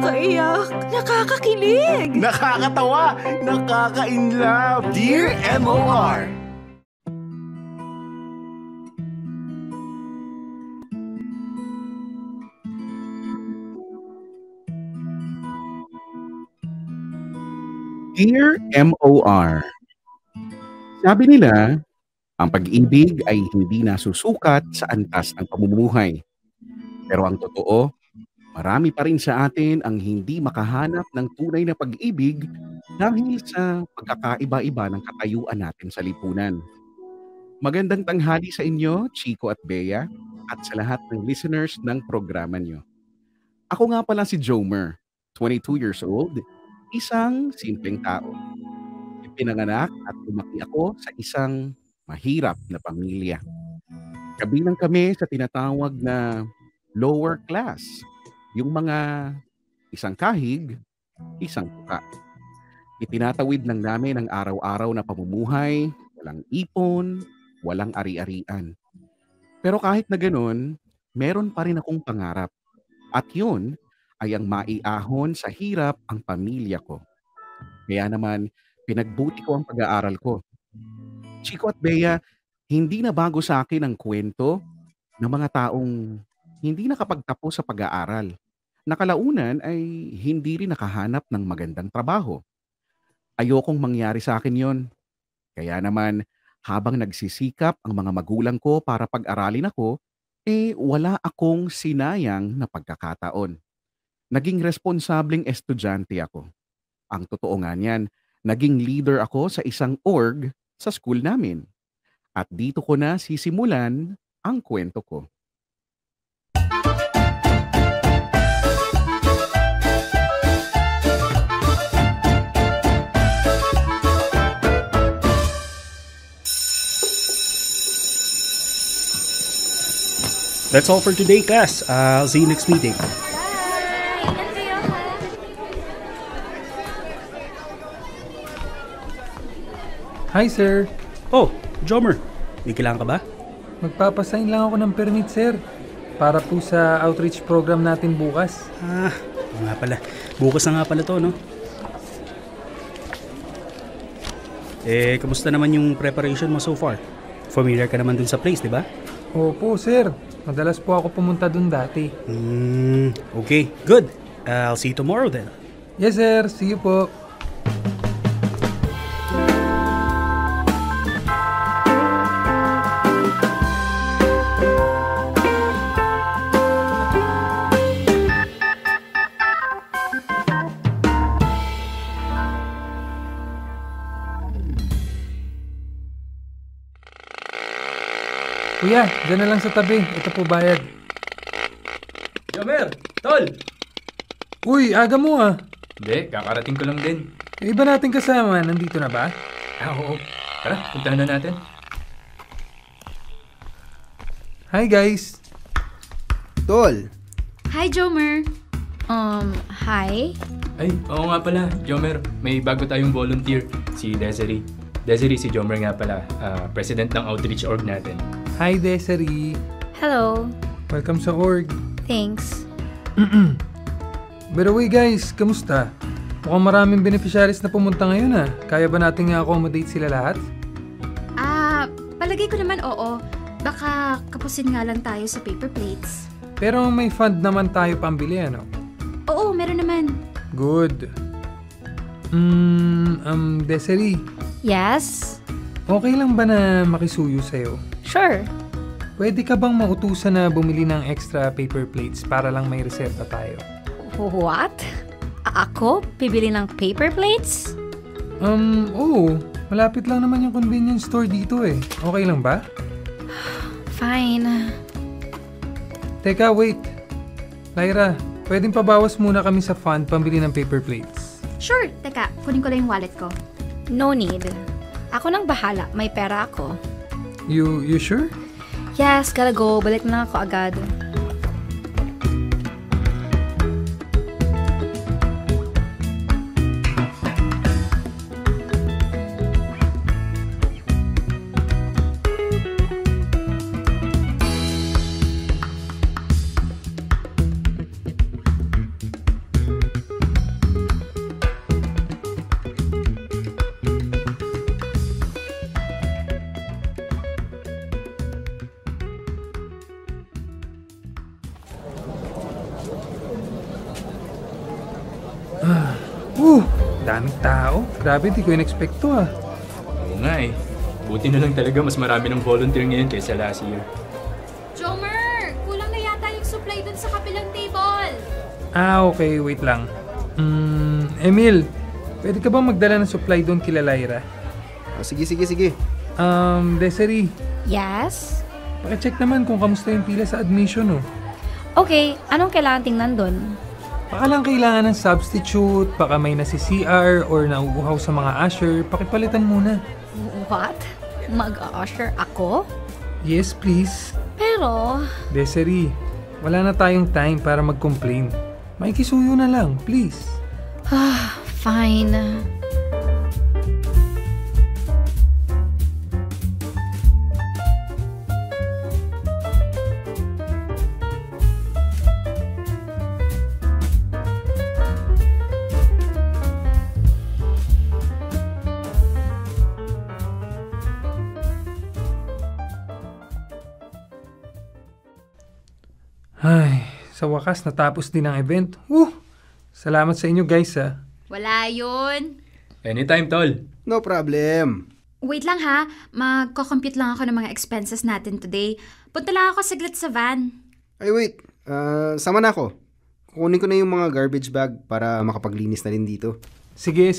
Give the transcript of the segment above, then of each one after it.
Nakakaiyak, nakakakilig, nakakatawa, nakaka-inlove. Dear MOR! Dear MOR, sabi nila, ang pag-ibig ay hindi nasusukat sa antas ng pamumuhay. Pero ang totoo, marami pa rin sa atin ang hindi makahanap ng tunay na pag-ibig dahil sa pagkakaiba-iba ng katayuan natin sa lipunan. Magandang tanghali sa inyo, Chico at Bea, at sa lahat ng listeners ng programa nyo. Ako nga pala si Jomer, 22 years old, isang simpleng tao. Pinanganak at lumaki ako sa isang mahirap na pamilya. Kabilang kami sa tinatawag na lower class, yung mga isang kahig, isang tuka. Itinatawid lang namin ang araw-araw na pamumuhay, walang ipon, walang ari-arian. Pero kahit na ganun, meron pa rin akong pangarap. At yun ay ang maiahon sa hirap ang pamilya ko. Kaya naman, pinagbuti ko ang pag-aaral ko. Chico at Bea, hindi na bago sa akin ang kwento ng mga taong hindi nakapagtapos sa pag-aaral. Nakalaunan ay hindi rin nakahanap ng magandang trabaho. Ayokong mangyari sa akin yon. Kaya naman, habang nagsisikap ang mga magulang ko para pag-aralin ako, wala akong sinayang na pagkakataon. Naging responsableng estudyante ako. Ang totoo nga niyan, naging leader ako sa isang org sa school namin. At dito ko na sisimulan ang kwento ko. That's all for today, Cass. I'll see you next meeting. Hi, sir. Oh, Jomer. May kailangan ka ba? Magpapasign lang ako ng permit, sir. Para po sa outreach program natin bukas. Nga pala. Bukas na nga pala to, no? Kamusta naman yung preparation mo so far? Familiar ka naman dun sa place, di ba? Opo, sir. Madalas po ako pumunta dun dati. Okay, good. I'll see you tomorrow then. Yes, sir. See you po. Kuya, dyan na lang sa tabi. Ito po bayad. Jomer! Tol! Uy, aga mo ah. Hindi, kakarating ko lang din. Yung iba nating kasama, nandito na ba? Oo. Tara, puntahan na natin. Hi guys. Tol! Hi, Jomer. Hi? Ay, oo nga pala, Jomer. May bago tayong volunteer, si Desiree. Desiree, si Jomer nga pala, president ng outreach org natin. Hi, Desiree. Hello. Welcome sa org. Thanks. By the way guys, kamusta? Mukhang maraming beneficiaries na pumunta ngayon ah. Kaya ba nating i-accommodate sila lahat? Palagay ko naman oo. Baka kapusin nga lang tayo sa paper plates. Pero may fund naman tayo pambili, ano? Oo, meron naman. Good. Desiree. Yes? Okay lang ba na makisuyo sa'yo? Sure. Pwede ka bang mautusan na bumili ng extra paper plates para lang may reserva tayo? What? Ako? Bibili ng paper plates? Oo. Malapit lang naman yung convenience store dito eh. Okay lang ba? Fine. Teka, wait. Lyra, pwedeng pabawas muna kami sa fund pambili ng paper plates. Sure. Teka, kunin ko lang yung wallet ko. No need. Ako nang bahala. May pera ako. You sure? Yes, gotta go. Balik na lang ako agad. Daming tao. Grabe, di ko in-expect to ah. Oo nga eh. Buti na lang talaga mas marami ng volunteer ngayon kaysa last year. Jomer! Kulang na yata yung supply dun sa kabilang table. Okay. Wait lang. Emil, pwede ka ba magdala ng supply doon kila Lyra? Sige. Desiree, Yes? pakicheck naman kung kamusta yung pila sa admission, oh. Okay, anong kailangan tingnan dun? Baka lang kailangan ng substitute, baka may nasi-CR or nauuhaw sa mga usher, pakipalitan muna. What? Mag-usher ako? Yes, please. Pero, Desiree, wala na tayong time para mag-complain. Makikisuyo na lang, please. fine. Ay, sa wakas natapos din ang event. Salamat sa inyo guys ah. Wala yun. Anytime, tol. No problem. Wait lang ha, magko-compute lang ako ng mga expenses natin today. Punta lang ako saglit sa van. Ay wait, sama na ako. Kukunin ko na yung mga garbage bag para makapaglinis na rin dito. Sige.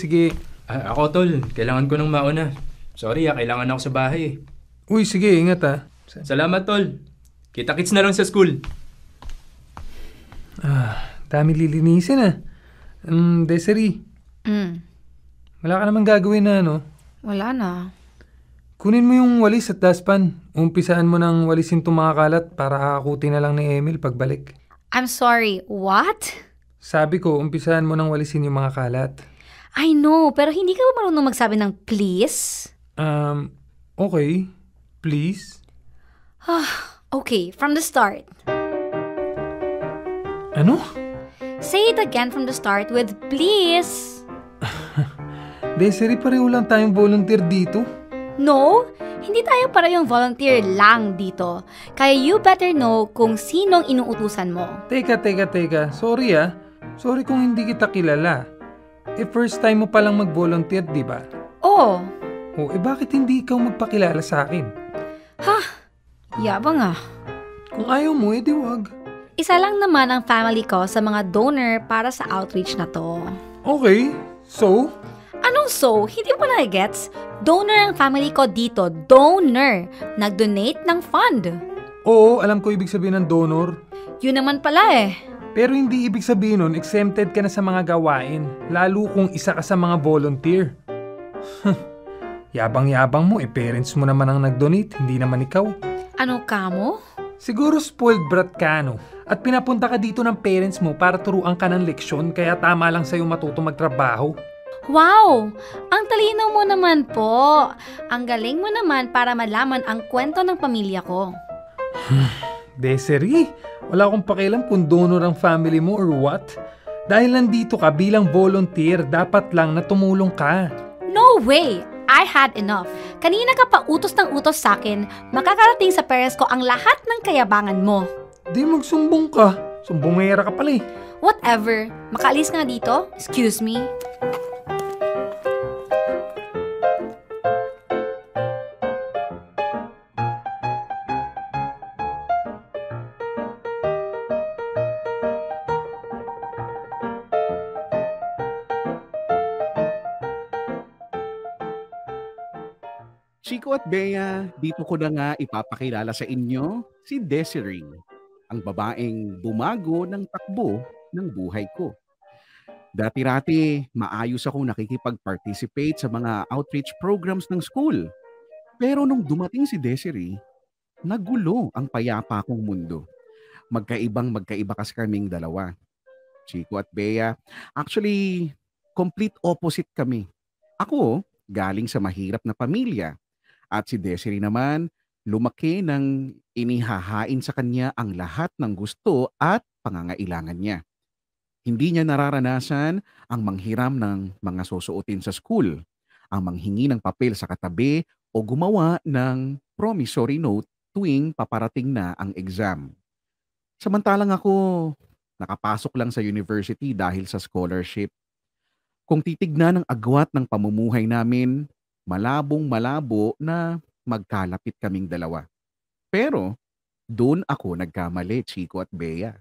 Ako, tol. Kailangan ko ng mauna. Sorry kailangan ako sa bahay. Uy, sige, ingat ah. Salamat, tol. Kita-kits na lang sa school. Dami lilinisin ah. Desiree, wala ka naman gagawin na ano? Wala na. Kunin mo yung walis at dustpan. Umpisaan mo ng walisin itong mga kalat para kakakuti na lang ni Emil pagbalik. I'm sorry, what? Sabi ko, umpisaan mo ng walisin yung mga kalat. I know, pero hindi ka ba marunong magsabi ng please? Okay. Please? Okay, from the start. Ano? Say it again from the start with please. Desiree, pareho lang tayong volunteer dito. No, hindi tayo parehong volunteer lang dito. Kaya you better know kung sinong inuutusan mo. Teka. Sorry ah. Sorry kung hindi kita kilala. First time mo palang mag-volunteer, di ba? Oh, Bakit hindi ikaw magpakilala sa akin? yabang ah. Kung ayaw mo, edi wag. Isa lang naman ang family ko sa mga donor para sa outreach na to. Okay, so? Anong so? Hindi mo na gets? Donor ang family ko dito. Donor. Nag-donate ng fund. Oo, alam ko ibig sabihin ng donor. Yun naman pala eh. Pero hindi ibig sabihin nun, exempted ka na sa mga gawain. Lalo kung isa ka sa mga volunteer. Yabang-yabang mo, parents mo naman ang nag-donate, hindi naman ikaw. Ano ka mo? Siguro spoiled brat ka, no? At pinapunta ka dito ng parents mo para turuan ka ng leksyon, kaya tama lang sa'yo matuto magtrabaho. Wow! Ang talino mo naman po. Ang galing mo naman para malaman ang kwento ng pamilya ko. Desiree, wala akong pakialam kung donor ang family mo or what. Dahil nandito ka bilang volunteer, dapat lang na tumulong ka. No way! I had enough. Kanina ka pa utos ng utos sa akin, makakarating sa parents ko ang lahat ng kayabangan mo. Di magsumbong ka. Sumbongera ka pala eh. Whatever. Makaalis nga dito? Excuse me? Chico at Bea, dito ko na nga ipapakilala sa inyo si Desiree, ang babaeng bumago ng takbo ng buhay ko. Dati-rati, maayos akong nakikipag-participate sa mga outreach programs ng school. Pero nung dumating si Desiree, nagulo ang payapa kong mundo. Magkaiba kasi kaming dalawa. Chico at Bea, actually, complete opposite kami. Ako, galing sa mahirap na pamilya. At si Desiree naman, lumaki ng inihahain sa kanya ang lahat ng gusto at pangangailangan niya. Hindi niya nararanasan ang manghiram ng mga susuotin sa school, ang manghingi ng papel sa katabi o gumawa ng promissory note tuwing paparating na ang exam. Samantalang ako, nakapasok lang sa university dahil sa scholarship. Kung titignan ang agwat ng pamumuhay namin, malabong-malabo na magkalapit kaming dalawa. Pero doon ako nagkamali, Chico at Bea.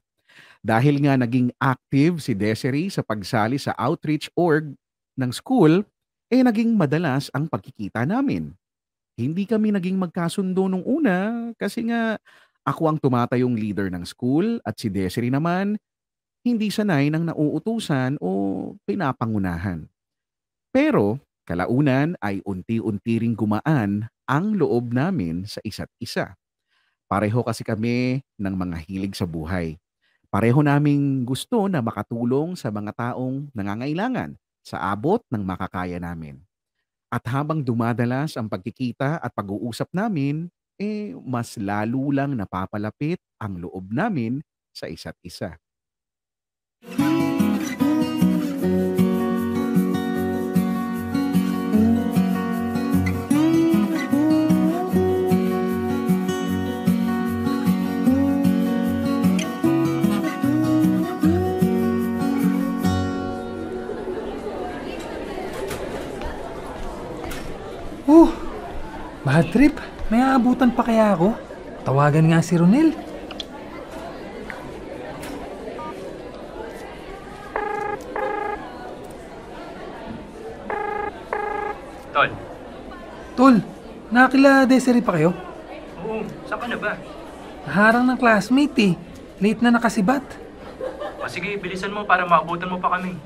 Dahil nga naging active si Desiree sa pagsali sa outreach org ng school, naging madalas ang pagkikita namin. Hindi kami naging magkasundo nung una kasi nga ako ang tumatayong leader ng school at si Desiree naman hindi sanay ng nauutusan o pinapangunahan. Pero kalaunan ay unti-unti ring gumaan ang loob namin sa isa't isa. Pareho kasi kami ng mga hilig sa buhay. Pareho naming gusto na makatulong sa mga taong nangangailangan sa abot ng makakaya namin. At habang dumadalas ang pagkikita at pag-uusap namin, mas lalo lang napapalapit ang loob namin sa isa't isa. Bad trip. May aabutan pa kaya ako? Tawagan nga si Ronel. Tol, nakakila Desiree pa kayo? Oo, saan ka na ba? Naharang ng classmate eh. Late na nakasibat. O sige, bilisan mo para maabutan mo pa kami.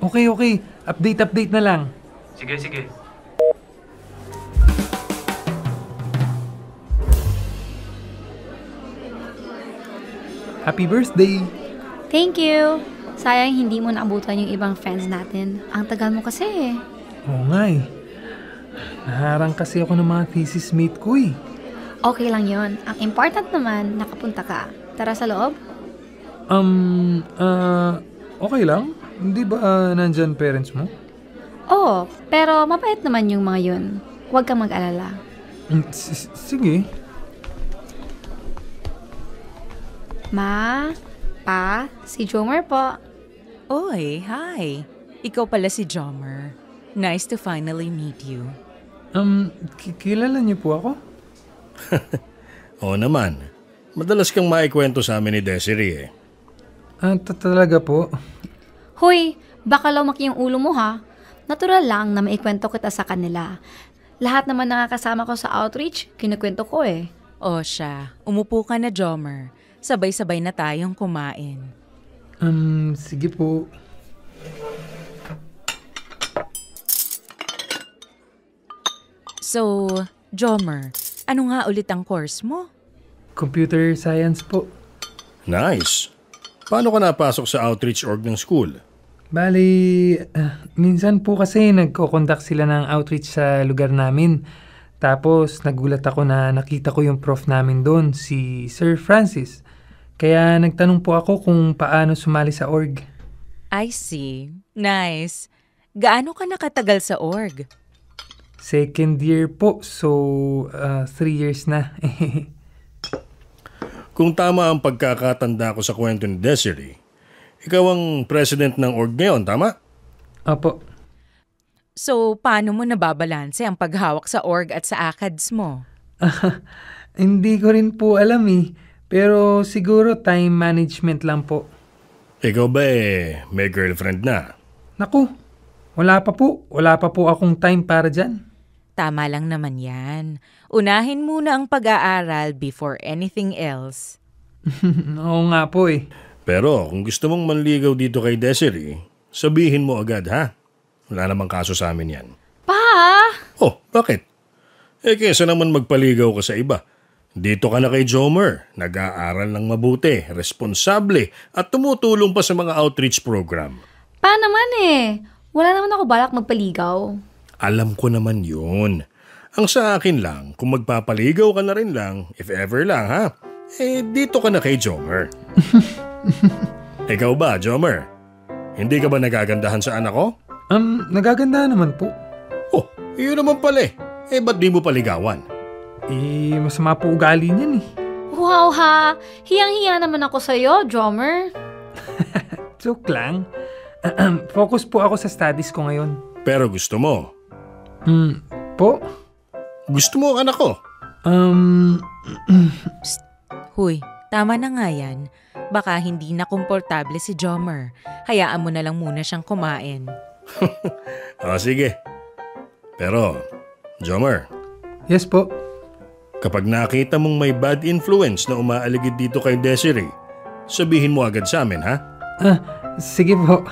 Okay. Update na lang. Sige. Happy birthday! Thank you! Sayang hindi mo naabutan yung ibang friends natin. Ang tagal mo kasi. Oo nga eh. Naharang kasi ako ng mga thesis mate ko eh. Okay lang yon. Ang important naman, nakapunta ka. Tara sa loob. Okay lang. Hindi ba nandyan parents mo? Oo, pero mabait naman yung mga yun. Huwag kang mag-alala. Sige. Ma, Pa, si Jomer po. Oy, hi. Ikaw pala si Jomer. Nice to finally meet you. Kilala niyo po ako? Oo naman. Madalas kang maikwento sa amin ni Desiree eh. Talaga po? Hoy, baka lumaki yung ulo mo ha. Natural lang na maikwento kita sa kanila. Lahat naman nakakasama ko sa outreach, kinukwento ko eh. O siya, umupo ka na, Jomer. Sabay-sabay na tayong kumain. Sige po. So, Jomer, ano nga ulit ang course mo? Computer science po. Nice. Paano ka napasok sa outreach org ng school? Bali, minsan po kasi nagko-conduct sila ng outreach sa lugar namin. Tapos nagulat ako na nakita ko yung prof namin doon, si Sir Francis. Kaya nagtanong po ako kung paano sumali sa org. I see. Nice. Gaano ka nakatagal sa org? Second year po, so 3 years na. Kung tama ang pagkakatanda ko sa kwento ni Desiree, ikaw ang president ng org ngayon, tama? Opo. So, paano mo nababalanse ang paghawak sa org at sa ACADS mo? Hindi ko rin po alam eh. Pero siguro time management lang po. Ikaw ba may girlfriend na? Naku, wala pa po akong time para dyan. Tama lang naman yan. Unahin muna ang pag-aaral before anything else. Oo nga po eh. Pero kung gusto mong manligaw dito kay Desiree, sabihin mo agad ha. Wala namang kaso sa amin yan. Pa! Oh, bakit? Kesa naman magpaligaw ka sa iba. Dito ka na kay Jomer, nag-aaral ng mabuti, responsable, at tumutulong pa sa mga outreach program. Pa naman eh. Wala naman ako balak magpaligaw. Alam ko naman yun. Ang sa akin lang, kung magpapaligaw ka na rin lang, if ever lang ha, dito ka na kay Jomer. Ikaw ba, Jomer? Hindi ka ba nagagandahan sa anak ko? Nagagandahan naman po. Oh, yun naman pala ba't di mo paligawan? Masama po ugali niyan eh. Wow ha! Hiyang-hiya naman ako sa'yo, Jomer. Joke lang. Focus po ako sa studies ko ngayon. Pero gusto mo. Po? Gusto mo ang anak ko. Huy, tama na nga yan. Baka hindi na komportable si Jomer. Hayaan mo na lang muna siyang kumain. Sige. Pero, Jomer, Yes po. kapag nakita mong may bad influence na umaaligid dito kay Desiree, sabihin mo agad sa amin, ha? Sige po.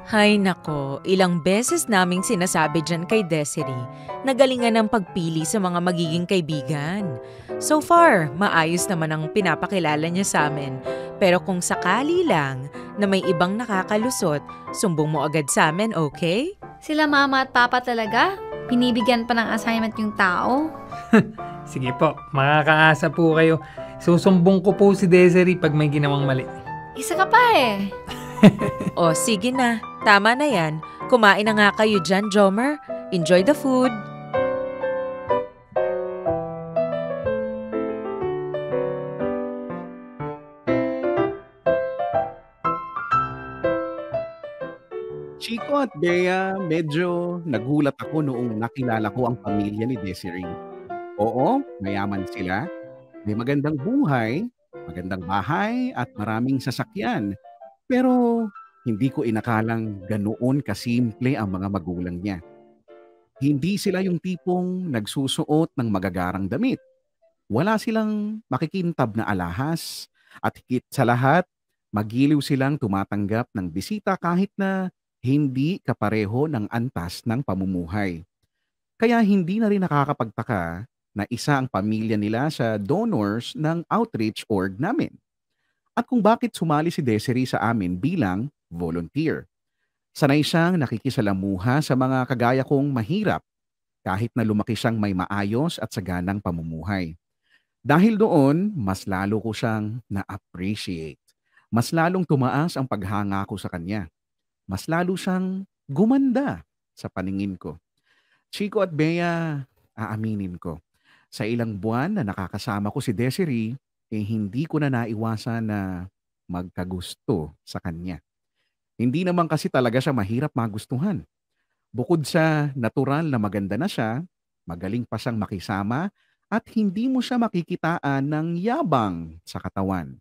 Hay nako, ilang beses naming sinasabi dyan kay Desiree na galingan ng pagpili sa mga magiging kaibigan. So far, maayos naman ang pinapakilala niya sa amin. Pero kung sakali lang na may ibang nakakalusot, sumbong mo agad sa amin, okay? Sila mama at papa talaga? Pinibigyan pa ng assignment yung tao? Sige po, makakaasa po kayo. Susumbong ko po si Desiree pag may ginawang mali. Isa ka pa eh. O sige na, tama na yan. Kumain na nga kayo dyan, Jomer. Enjoy the food. Chico at Bea, medyo nagulat ako noong nakilala ko ang pamilya ni Desiree. Oo, mayaman sila. May magandang buhay, magandang bahay at maraming sasakyan. Pero hindi ko inakalang ganoon kasimple ang mga magulang niya. Hindi sila yung tipong nagsusuot ng magagarang damit. Wala silang makikintab na alahas at higit sa lahat, magiliw silang tumatanggap ng bisita kahit na hindi kapareho ng antas ng pamumuhay. Kaya hindi na rin nakakapagtaka na isa ang pamilya nila sa donors ng outreach org namin. At kung bakit sumali si Desiree sa amin bilang volunteer. Sanay siyang nakikisalamuha sa mga kagaya kong mahirap kahit na lumaki siyang may maayos at saganang pamumuhay. Dahil doon, mas lalo ko siyang na-appreciate. Mas lalong tumaas ang paghanga ko sa kanya. Mas lalo siyang gumanda sa paningin ko. Chico at Bea, aaminin ko, sa ilang buwan na nakakasama ko si Desiree, hindi ko na naiwasan na magkagusto sa kanya. Hindi naman kasi talaga siya mahirap magustuhan. Bukod sa natural na maganda na siya, magaling pa siyang makisama at hindi mo siya makikitaan ng yabang sa katawan.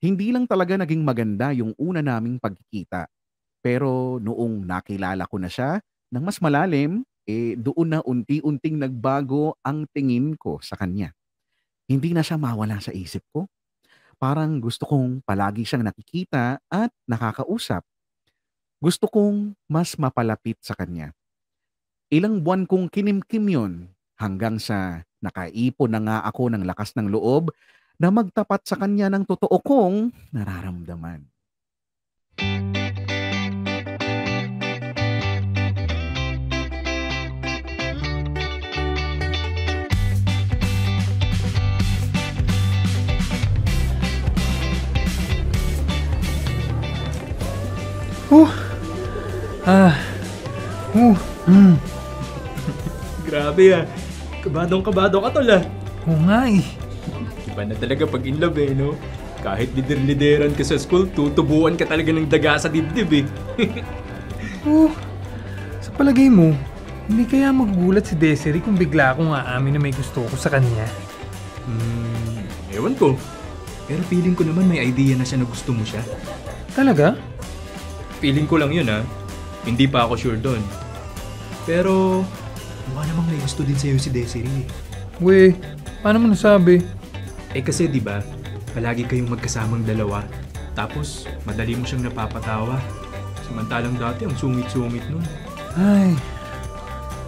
Hindi lang talaga naging maganda yung una naming pagkikita. Pero noong nakilala ko na siya ng mas malalim, doon na unti-unting nagbago ang tingin ko sa kanya. Hindi na siya mawala sa isip ko. Parang gusto kong palagi siyang nakikita at nakakausap. Gusto kong mas mapalapit sa kanya. Ilang buwan kong kinimkim yun hanggang sa nakaipon na nga ako ng lakas ng loob na magtapat sa kanya ng totoo kong nararamdaman. Grabe ah. Kabadong-kabado ka tol ah. Oo nga eh. Iba na talaga pag in love eh, no? Kahit lider-lideran ka sa school, tutubuan ka talaga ng daga sa dibdib eh. Sa palagay mo, hindi kaya magugulat si Desiree kung bigla akong aamin na may gusto ko sa kanya? Ewan ko. Pero feeling ko naman may idea na siya na gusto mo siya. Talaga? Feeling ko lang yun ah. Hindi pa ako sure doon. Pero, mukha namang may gusto din sa'yo si Desiree. We, paano mo nasabi? Eh kasi di ba, palagi kayong magkasamang dalawa. Tapos, madali mo siyang napapatawa. Samantalang dati ang sungit-sungit nun. Ay,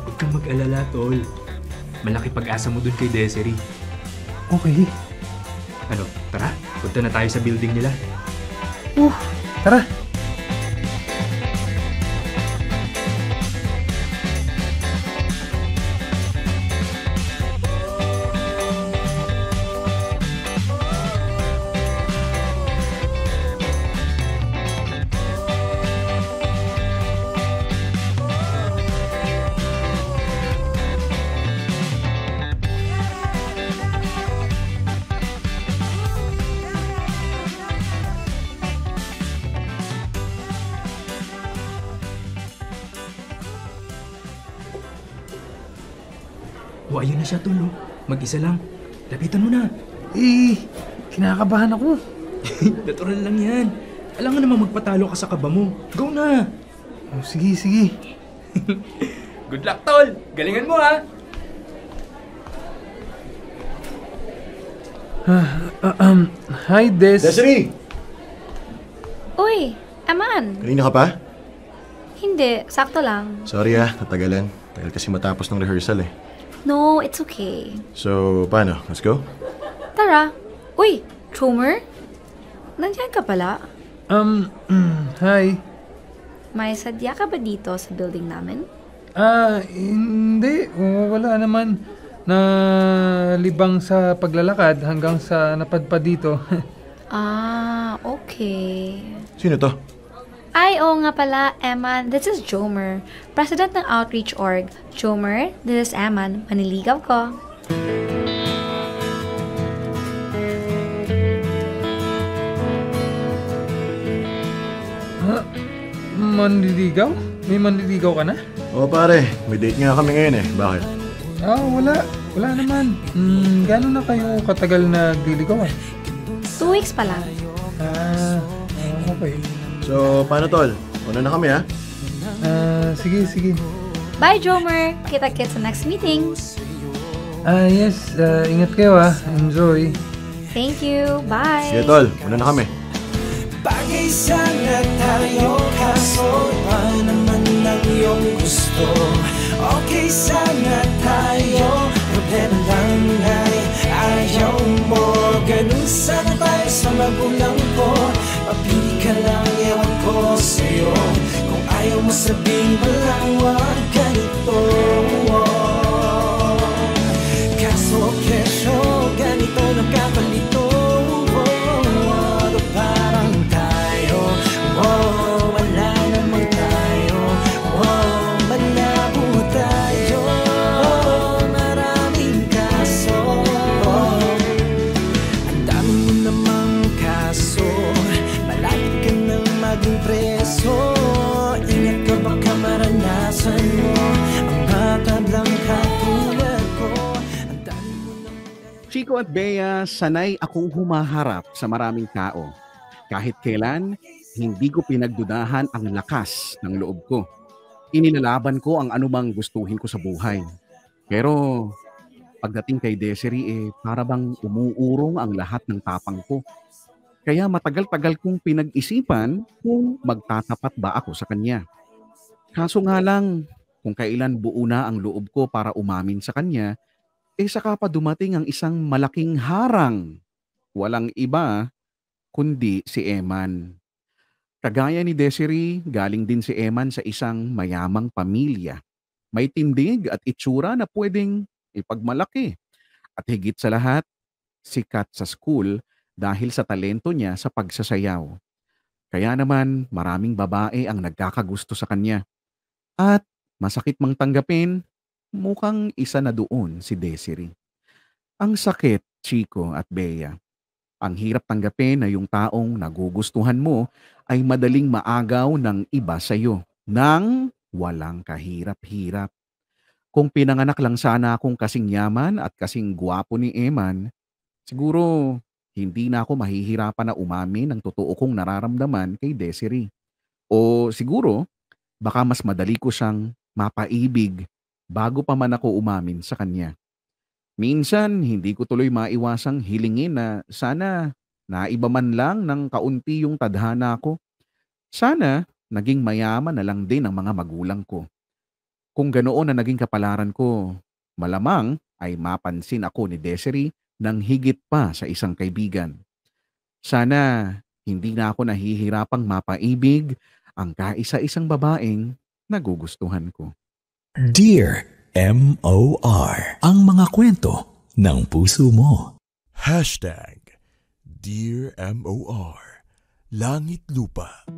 Huwag kang mag-alala, tol. Malaki pag-asa mo dun kay Desiree. okay. Ano, tara, punta na tayo sa building nila. Tara. ayun na siya, tol. Oh. Mag-isa lang. Lapitan mo na. Kinakabahan ako. Natural lang yan. Alam nga naman magpatalo ka sa kaba mo. Go na! Oh, sige. Good luck, tol! Galingan mo, ha! Hi, Des. Desiree! Uy, Eman. Kanina ka pa? Hindi, sakto lang. Sorry natagalan. Tagal kasi matapos ng rehearsal eh. No, it's okay. So, paano? Let's go? Tara. Uy, Chomer? Nandiyan ka pala? Hi. May sadya ka ba dito sa building namin? Hindi. Wala naman. Nalibang sa paglalakad hanggang sa napadpad dito. Okay. Sino to? Ay, oo nga pala, Eman. This is Jomer, president ng Outreach Org. Jomer, this is Eman, maniligaw ko. Manliligaw? May manliligaw ka na? Oo pare, may date nga kami ngayon eh. Bakit? Wala. Wala naman. Gano'n na kayo katagal nagliligawan? 2 weeks pa lang. Okay. So, paano tol? Una na kami Sige. Bye, Jomer. Kita-kits sa next meeting. Yes. Ingat kayo Enjoy. Thank you. Bye. Sige tol, una na kami. Bagay sana tayo, kaso iba naman ang iyong gusto. Okay sana tayo, problema lang ay ayaw mo. Ganun sana tayo sa magulang ko. Mapili ka lang, ewan ko sa'yo. Kung ayaw mo sabihin mo lang, wag ganito. Kaso kesyo, ganito nagkapalito. Parang tayo, wala namang tayo. Malabo tayo, maraming kaso. Ang dami mo namang kaso, malapit ka nang maging preso. Ingat ka baka maranasan mo ang matadlang katulad ko. Chico at Bea, sanay akong humaharap sa maraming tao. Kahit kailan, hindi ko pinagdudahan ang lakas ng loob ko. Inilalaban ko ang anumang gustuhin ko sa buhay. Pero pagdating kay Desiree, para bang umuurong ang lahat ng tapang ko. Kaya matagal-tagal kong pinag-isipan kung magtatapat ba ako sa kanya. Kaso nga lang, kung kailan buo na ang loob ko para umamin sa kanya, saka pa dumating ang isang malaking harang. Walang iba kundi si Eman. Kagaya ni Desiree, galing din si Eman sa isang mayamang pamilya. May tindig at itsura na pwedeng ipagmalaki. At higit sa lahat, sikat sa school dahil sa talento niya sa pagsasayaw. Kaya naman maraming babae ang nagkakagusto sa kanya. At masakit mang tanggapin, mukhang isa na doon si Desiree. Ang sakit, Chico at Bea. Ang hirap tanggapin na yung taong nagugustuhan mo ay madaling maagaw ng iba sa'yo nang walang kahirap-hirap. Kung pinanganak lang sana akong kasing yaman at kasing gwapo ni Eman, siguro hindi na ako mahihirapan na umamin ng totoo kong nararamdaman kay Desiree. O siguro, baka mas madali ko siyang mapaibig bago pa man ako umamin sa kanya. Minsan, hindi ko tuloy maiwasang hilingin na sana naiba man lang ng kaunti yung tadhana ko. Sana naging mayaman na lang din ang mga magulang ko. Kung ganoon na naging kapalaran ko, malamang ay mapansin ako ni Desiree ng higit pa sa isang kaibigan. Sana hindi na ako nahihirapang mapaibig ang kaisa-isang babaeng nagugustuhan ko. Dear M.O.R. Ang mga kwento ng puso mo. Dear M.O.R. Langit Lupa.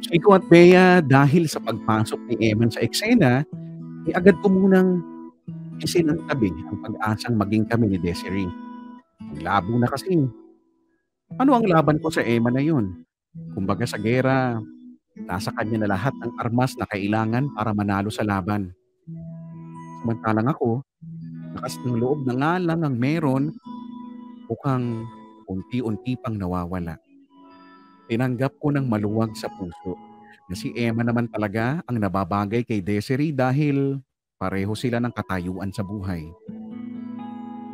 Chico at Bea, dahil sa pagpasok ni Eman sa eksena, agad ko munang isinantabi ang pag-asang maging kami ni Desiree. Ang labo na kasi. Ano ang laban ko sa Eman na yun? Kumbaga sa gera, Nasa kanya na lahat ng armas na kailangan para manalo sa laban. Samantalang ako, lakas ng loob na nga lang ang meron, mukhang unti-unti pang nawawala. Tinanggap ko ng maluwag sa puso na si Emma naman talaga ang nababagay kay Desiree dahil pareho sila ng katayuan sa buhay.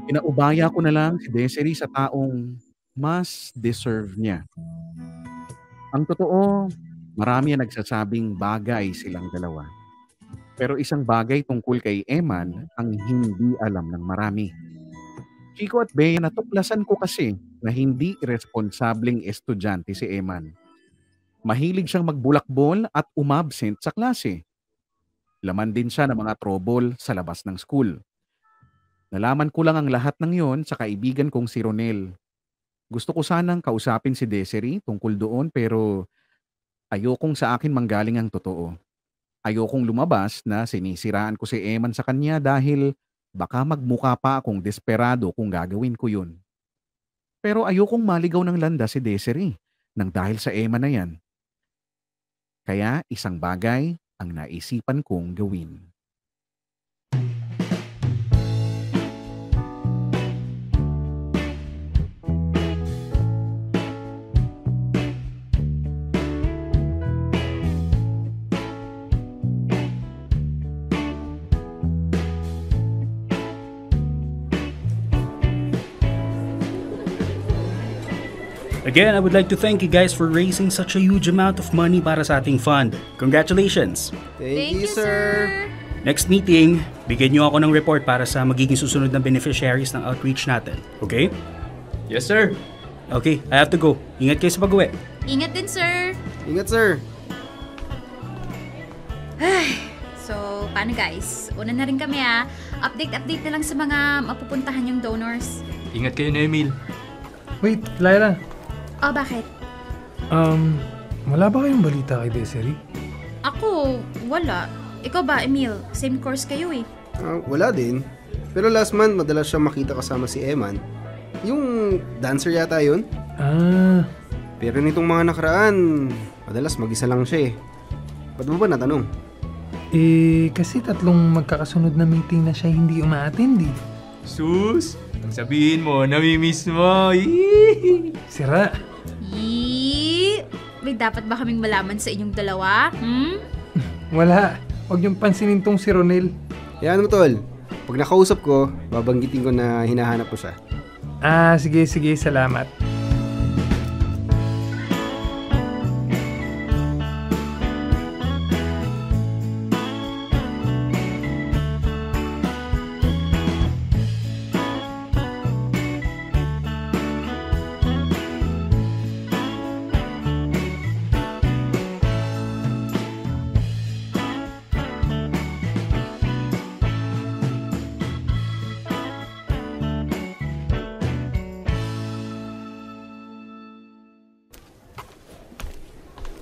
Inaubaya ko na lang si Desiree sa taong mas deserve niya. Ang totoo, marami ang nagsasabing bagay silang dalawa. Pero isang bagay tungkol kay Eman ang hindi alam ng marami. Chico at Bea, natuklasan ko kasi na hindi irresponsableng estudyante si Eman. Mahilig siyang magbulakbol at umabsent sa klase. Laman din siya ng mga trouble sa labas ng school. Nalaman ko lang ang lahat ng yon sa kaibigan kong si Ronel. Gusto ko sanang kausapin si Desiree tungkol doon pero ayokong sa akin manggaling ang totoo. Ayokong lumabas na sinisiraan ko si Eman sa kanya dahil baka magmukha pa akong desperado kung gagawin ko yun. Pero ayokong maligaw ng landas si Desiree nang dahil sa Eman na yan. Kaya isang bagay ang naisipan kong gawin. Again, I would like to thank you guys for raising such a huge amount of money para sa ating fund. Congratulations! Thank you, sir! Next meeting, bigyan niyo ako ng report para sa magiging susunod na beneficiaries ng outreach natin. Okay? Yes, sir. Okay, I have to go. Ingat kayo sa pag-uwi. Ingat din, sir! Ingat, sir! So, paano guys? Una na rin kami Update na lang sa mga mapupuntahan yung donors. Ingat kayo na, Emil. Wait, Lyra. Oh, bakit? Wala ba kayong balita kay Desiree? Ako, wala. Ikaw ba, Emil? Same course kayo eh. Wala din. Pero last month, madalas siya makita kasama si Eman. Yung dancer yata yun. Pero nitong mga nakaraan, madalas mag-isa lang siya eh. Ba't mo ba natanong? Kasi 3 magkakasunod na meeting na siya hindi uma-attend eh. Sus! Ang sabihin mo, namimiss mo. Sira. May dapat ba kaming malaman sa inyong dalawa? Wala. Huwag niyong pansinin tong si Ronel. Yan mo, tol. Pag nakausap ko, babanggitin ko na hinahanap ko siya. Sige. Salamat.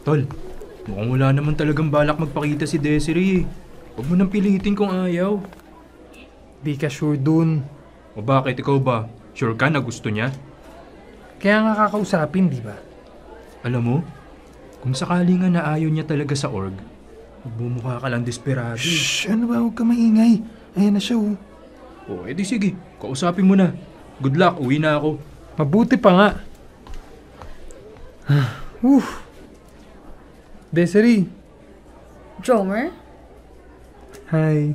Tol, mukhang wala naman talagang balak magpakita si Desiree. Huwag mo nang pilitin kung ayaw. Di ka sure dun. O bakit, ikaw ba? Sure ka na gusto niya? Kaya nga kakausapin, di ba? Alam mo, kung sakali nga na ayaw niya talaga sa org, magbumukha ka lang desperado. Shhh! Ano ba? Huwag ka maingay. Ayan na siya, O, edi sige. Kausapin mo na. Good luck, uwi na ako. Mabuti pa nga. Desiree. Jomer? Hi.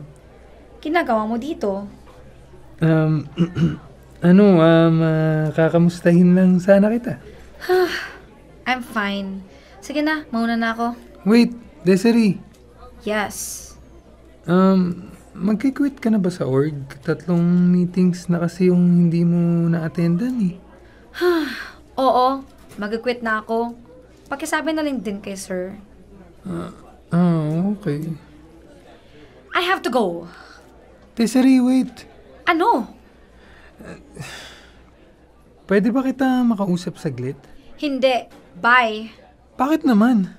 Ginagawa mo dito? Kakamustahin lang sana kita. I'm fine. Sige na, mauna na ako. Wait, Desiree. Yes. Magkikwit ka na ba sa org? 3 meetings na kasi yung hindi mo na-attendan eh. Oo, mag-quit na ako. Pakisabi na lang din kay sir. Okay. I have to go. Desiree, wait. Ano? Pwede ba kita makausap saglit? Hindi. Bye. Bakit naman?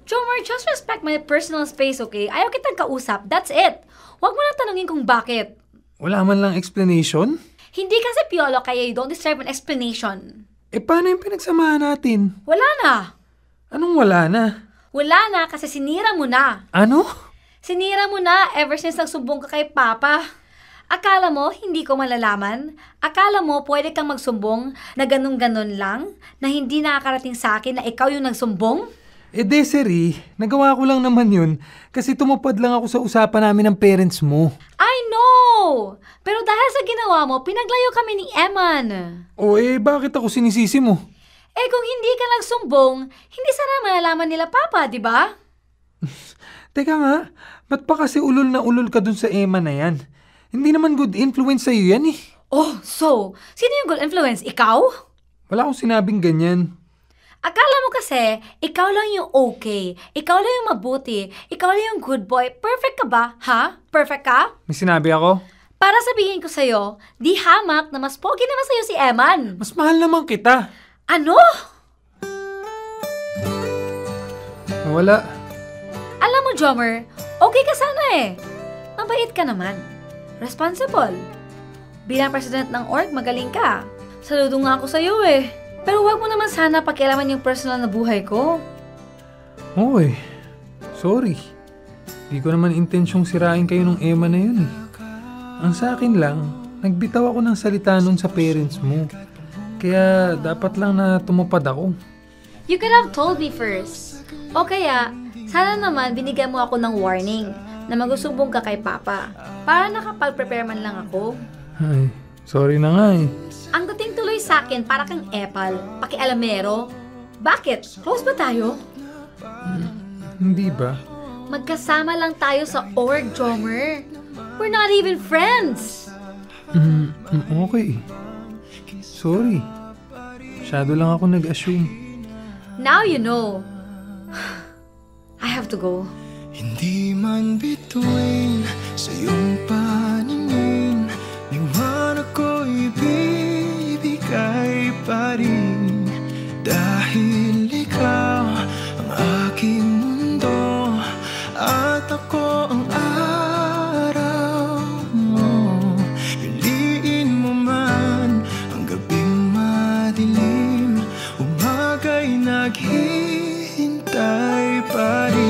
Jomer, just respect my personal space, okay? Ayaw kitang kausap. That's it. Huwag mo na tanungin kung bakit. Wala man lang explanation? Hindi kasi piolo kaya you don't deserve an explanation. Paano yung pinagsamahan natin? Wala na. Anong wala na? Wala na kasi sinira mo na. Ano? Sinira mo na ever since nagsumbong ka kay Papa. Akala mo hindi ko malalaman? Akala mo pwede kang magsumbong na ganun-ganon lang? Na hindi nakakarating sa akin na ikaw yung nagsumbong? Desiree, nagawa ko lang naman yun kasi tumupad lang ako sa usapan namin ng parents mo. I know! Pero dahil sa ginawa mo, pinaglayo kami ni Eman. Bakit ako sinisisi mo? Kung hindi ka nagsumbong, hindi sana malalaman nila Papa, di ba? Teka nga, ba't pa kasi ulol na ulol ka dun sa Eman na yan? Hindi naman good influence sa'yo yan eh. So, sino yung good influence? Ikaw? Wala akong sinabing ganyan. Akala mo kasi, ikaw lang yung okay. Ikaw lang yung mabuti. Ikaw lang yung good boy. Perfect ka ba? Ha? Perfect ka? May sinabi ako? Para sabihin ko sa'yo, di hamak na mas pogi naman sa'yo si Eman. Mas mahal naman kita. Ano? Wala. Alam mo, Jomer, okay ka sana eh. Mabait ka naman. Responsible. Bilang president ng org, magaling ka. Saludo nga ako sa'yo eh. Pero wag mo naman sana pakialaman yung personal na buhay ko. Sorry. Di ko naman intensyong sirain kayo ng Emma na yun eh. Ang sa akin lang, nagbitaw ako ng salita nun sa parents mo. Kaya dapat lang na tumupad ako. You could have told me first. O kaya, sana naman binigyan mo ako ng warning na magsusumbong ka kay Papa. Para nakapag-prepare man lang ako. Ay, sorry na nga eh. Ang dating tuloy sa akin para kang epal, pakialamero. Bakit? Close ba tayo? Hindi ba? Magkasama lang tayo sa org, Jomer. We're not even friends. Okay. Sorry. Masyado lang ako nag-assume. Now you know. I have to go. Hindi man bituin sa iyong paningin, liwanag ko'y ibibigay pa rin. Dahil ikaw ang aking mundo at ako ang araw mo. Piliin mo man ang gabing madilim, umaga'y naghihintay pa rin.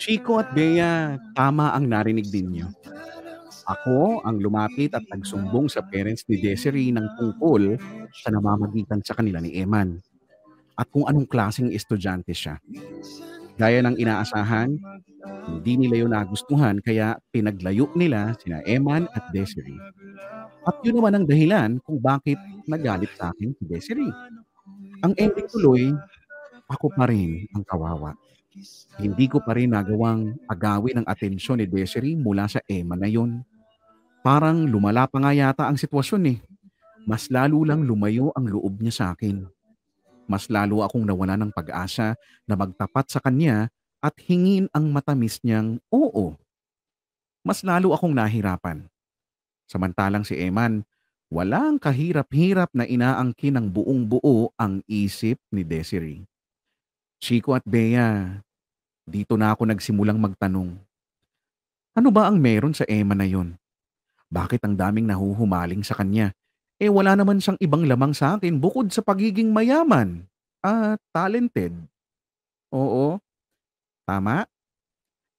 Chico at Bea, tama ang narinig ninyo. Ako ang lumapit at nagsumbong sa parents ni Desiree ng tungkol sa namamagitan sa kanila ni Eman at kung anong klaseng estudyante siya. Gaya ng inaasahan, hindi nila yun nagustuhan kaya pinaglayo nila sina Eman at Desiree. At yun naman ang dahilan kung bakit nagalit sa akin si Desiree. Ang ending tuloy, ako pa rin ang kawawa. Hindi ko pa rin nagawang agawin ang atensyon ni Desiree mula sa Emma na yun. Parang lumala pa nga yata ang sitwasyon eh. Mas lalo lang lumayo ang loob niya sa akin. Mas lalo akong nawala ng pag-asa na magtapat sa kanya at hingin ang matamis niyang oo. Mas lalo akong nahirapan. Samantalang si Eman, walang kahirap-hirap na inaangkin ng buong buo ang isip ni Desiree. Chico at Bea, dito na ako nagsimulang magtanong. Ano ba ang meron sa Emma na yon? Bakit ang daming nahuhumaling sa kanya? Wala naman siyang ibang lamang sa akin bukod sa pagiging mayaman at talented. Oo, tama.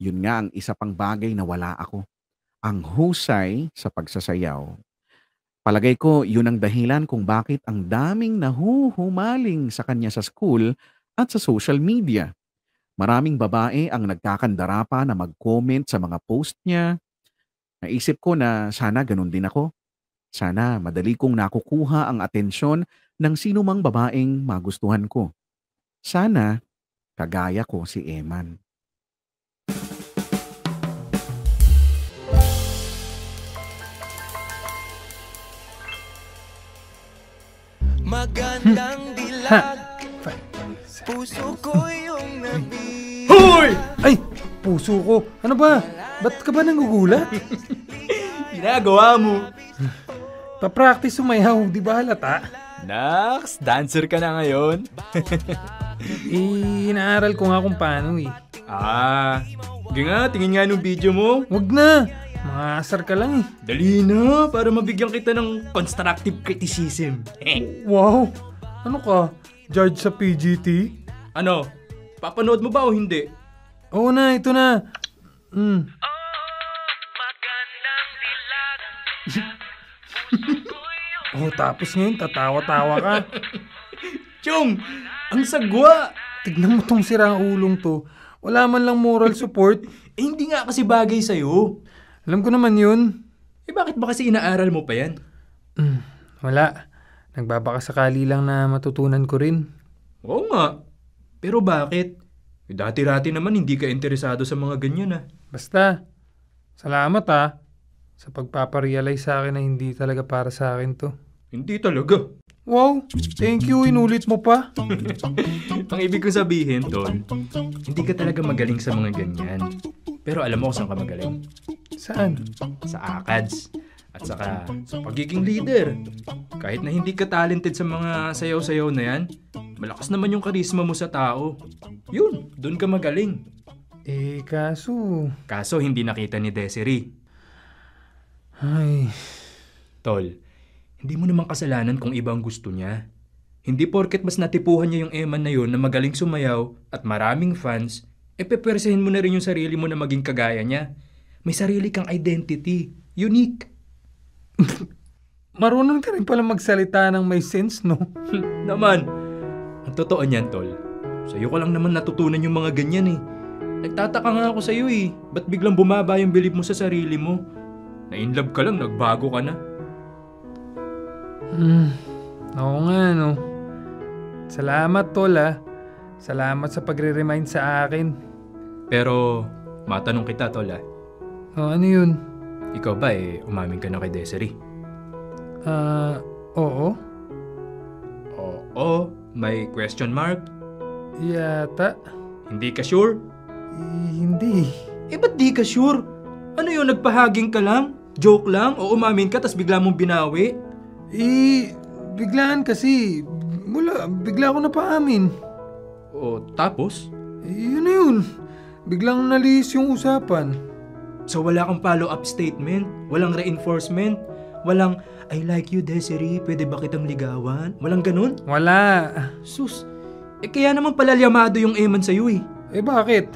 Yun nga ang isa pang bagay na wala ako. Ang husay sa pagsasayaw. Palagay ko yun ang dahilan kung bakit ang daming nahuhumaling sa kanya sa school at sa social media. Maraming babae ang nagkakandara pa na mag-comment sa mga post niya. Naisip ko na sana ganun din ako. Sana madali kong nakukuha ang atensyon ng sino mang babaeng magustuhan ko. Sana kagaya ko si Eman. Magandang dilag, puso ko yung nabig. Hoy! Ay! Puso ko. Ano ba? Ba't ka ba nangugulat? Ginagawa mo. Pa-practice sumayaw, di ba halata? Naks, dancer ka na ngayon? Inaaral ko nga kung paano eh. Sige nga, tingin nga nung video mo. Wag na, mga asar ka lang eh. Dali na, para mabigyan kita ng constructive criticism. Wow, ano ka? Judge sa PGT? Ano, papanood mo ba o hindi? Oo na, ito na. Tapos ngayon tatawa-tawa ka. Chong, ang sagwa! Tignan mo tong sirang ulong to. Wala man lang moral support. Hindi nga kasi bagay sa'yo. Alam ko naman yun. Bakit ba kasi inaaral mo pa yan? Wala. Nagbabakasakali lang na matutunan ko rin. Oo nga. Pero bakit? Dati-rati naman hindi ka interesado sa mga ganyan Basta, salamat sa pagpaparealize sa akin na hindi talaga para sa akin to. Hindi talaga. Wow, thank you. Inulit mo pa. Ang ibig ko sabihin, Tol, hindi ka talaga magaling sa mga ganyan. Pero alam mo kung saan ka magaling? Saan? Sa ACADS. At saka sa pagiging leader. Kahit na hindi ka talented sa mga sayaw-sayaw na yan, malakas naman yung karisma mo sa tao. Yun, doon ka magaling. Kaso hindi nakita ni Desiree. Ay. Tol, hindi mo naman kasalanan kung iba ang gusto niya. Hindi porket mas natipuhan niya yung Eman na yun na magaling sumayaw at maraming fans, pepersehin mo na rin yung sarili mo na maging kagaya niya. May sarili kang identity. Unique. Marunong ka rin pala magsalita ng may sense, no? Naman. Ang totoo niyan, Tol. Sa'yo ko lang naman natutunan yung mga ganyan Nagtataka nga ako sa'yo Ba't biglang bumaba yung belief mo sa sarili mo? Na-inlove ka lang, nagbago ka na. Oo nga, no. Salamat, Tol, Salamat sa pagre-remind sa akin. Pero, matanong kita, Tol, ano yun? Ikaw ba, umamin ka na kay Desiree? Oo. Oo? May question mark? Yata. Hindi ka sure? Hindi. Ba't di ka sure? Ano yun, nagpahaging ka lang? Joke lang? O umamin ka tas bigla mong binawi? Biglaan kasi. Bigla ako napaamin. O tapos? Yun na yun. Biglang nalis yung usapan. So wala kang follow-up statement? Walang reinforcement? Walang, I like you, Desiree, pwede ba kitang ligawan? Walang ganun? Wala. Sus, kaya naman pala yamado yung Eman sa'yo bakit?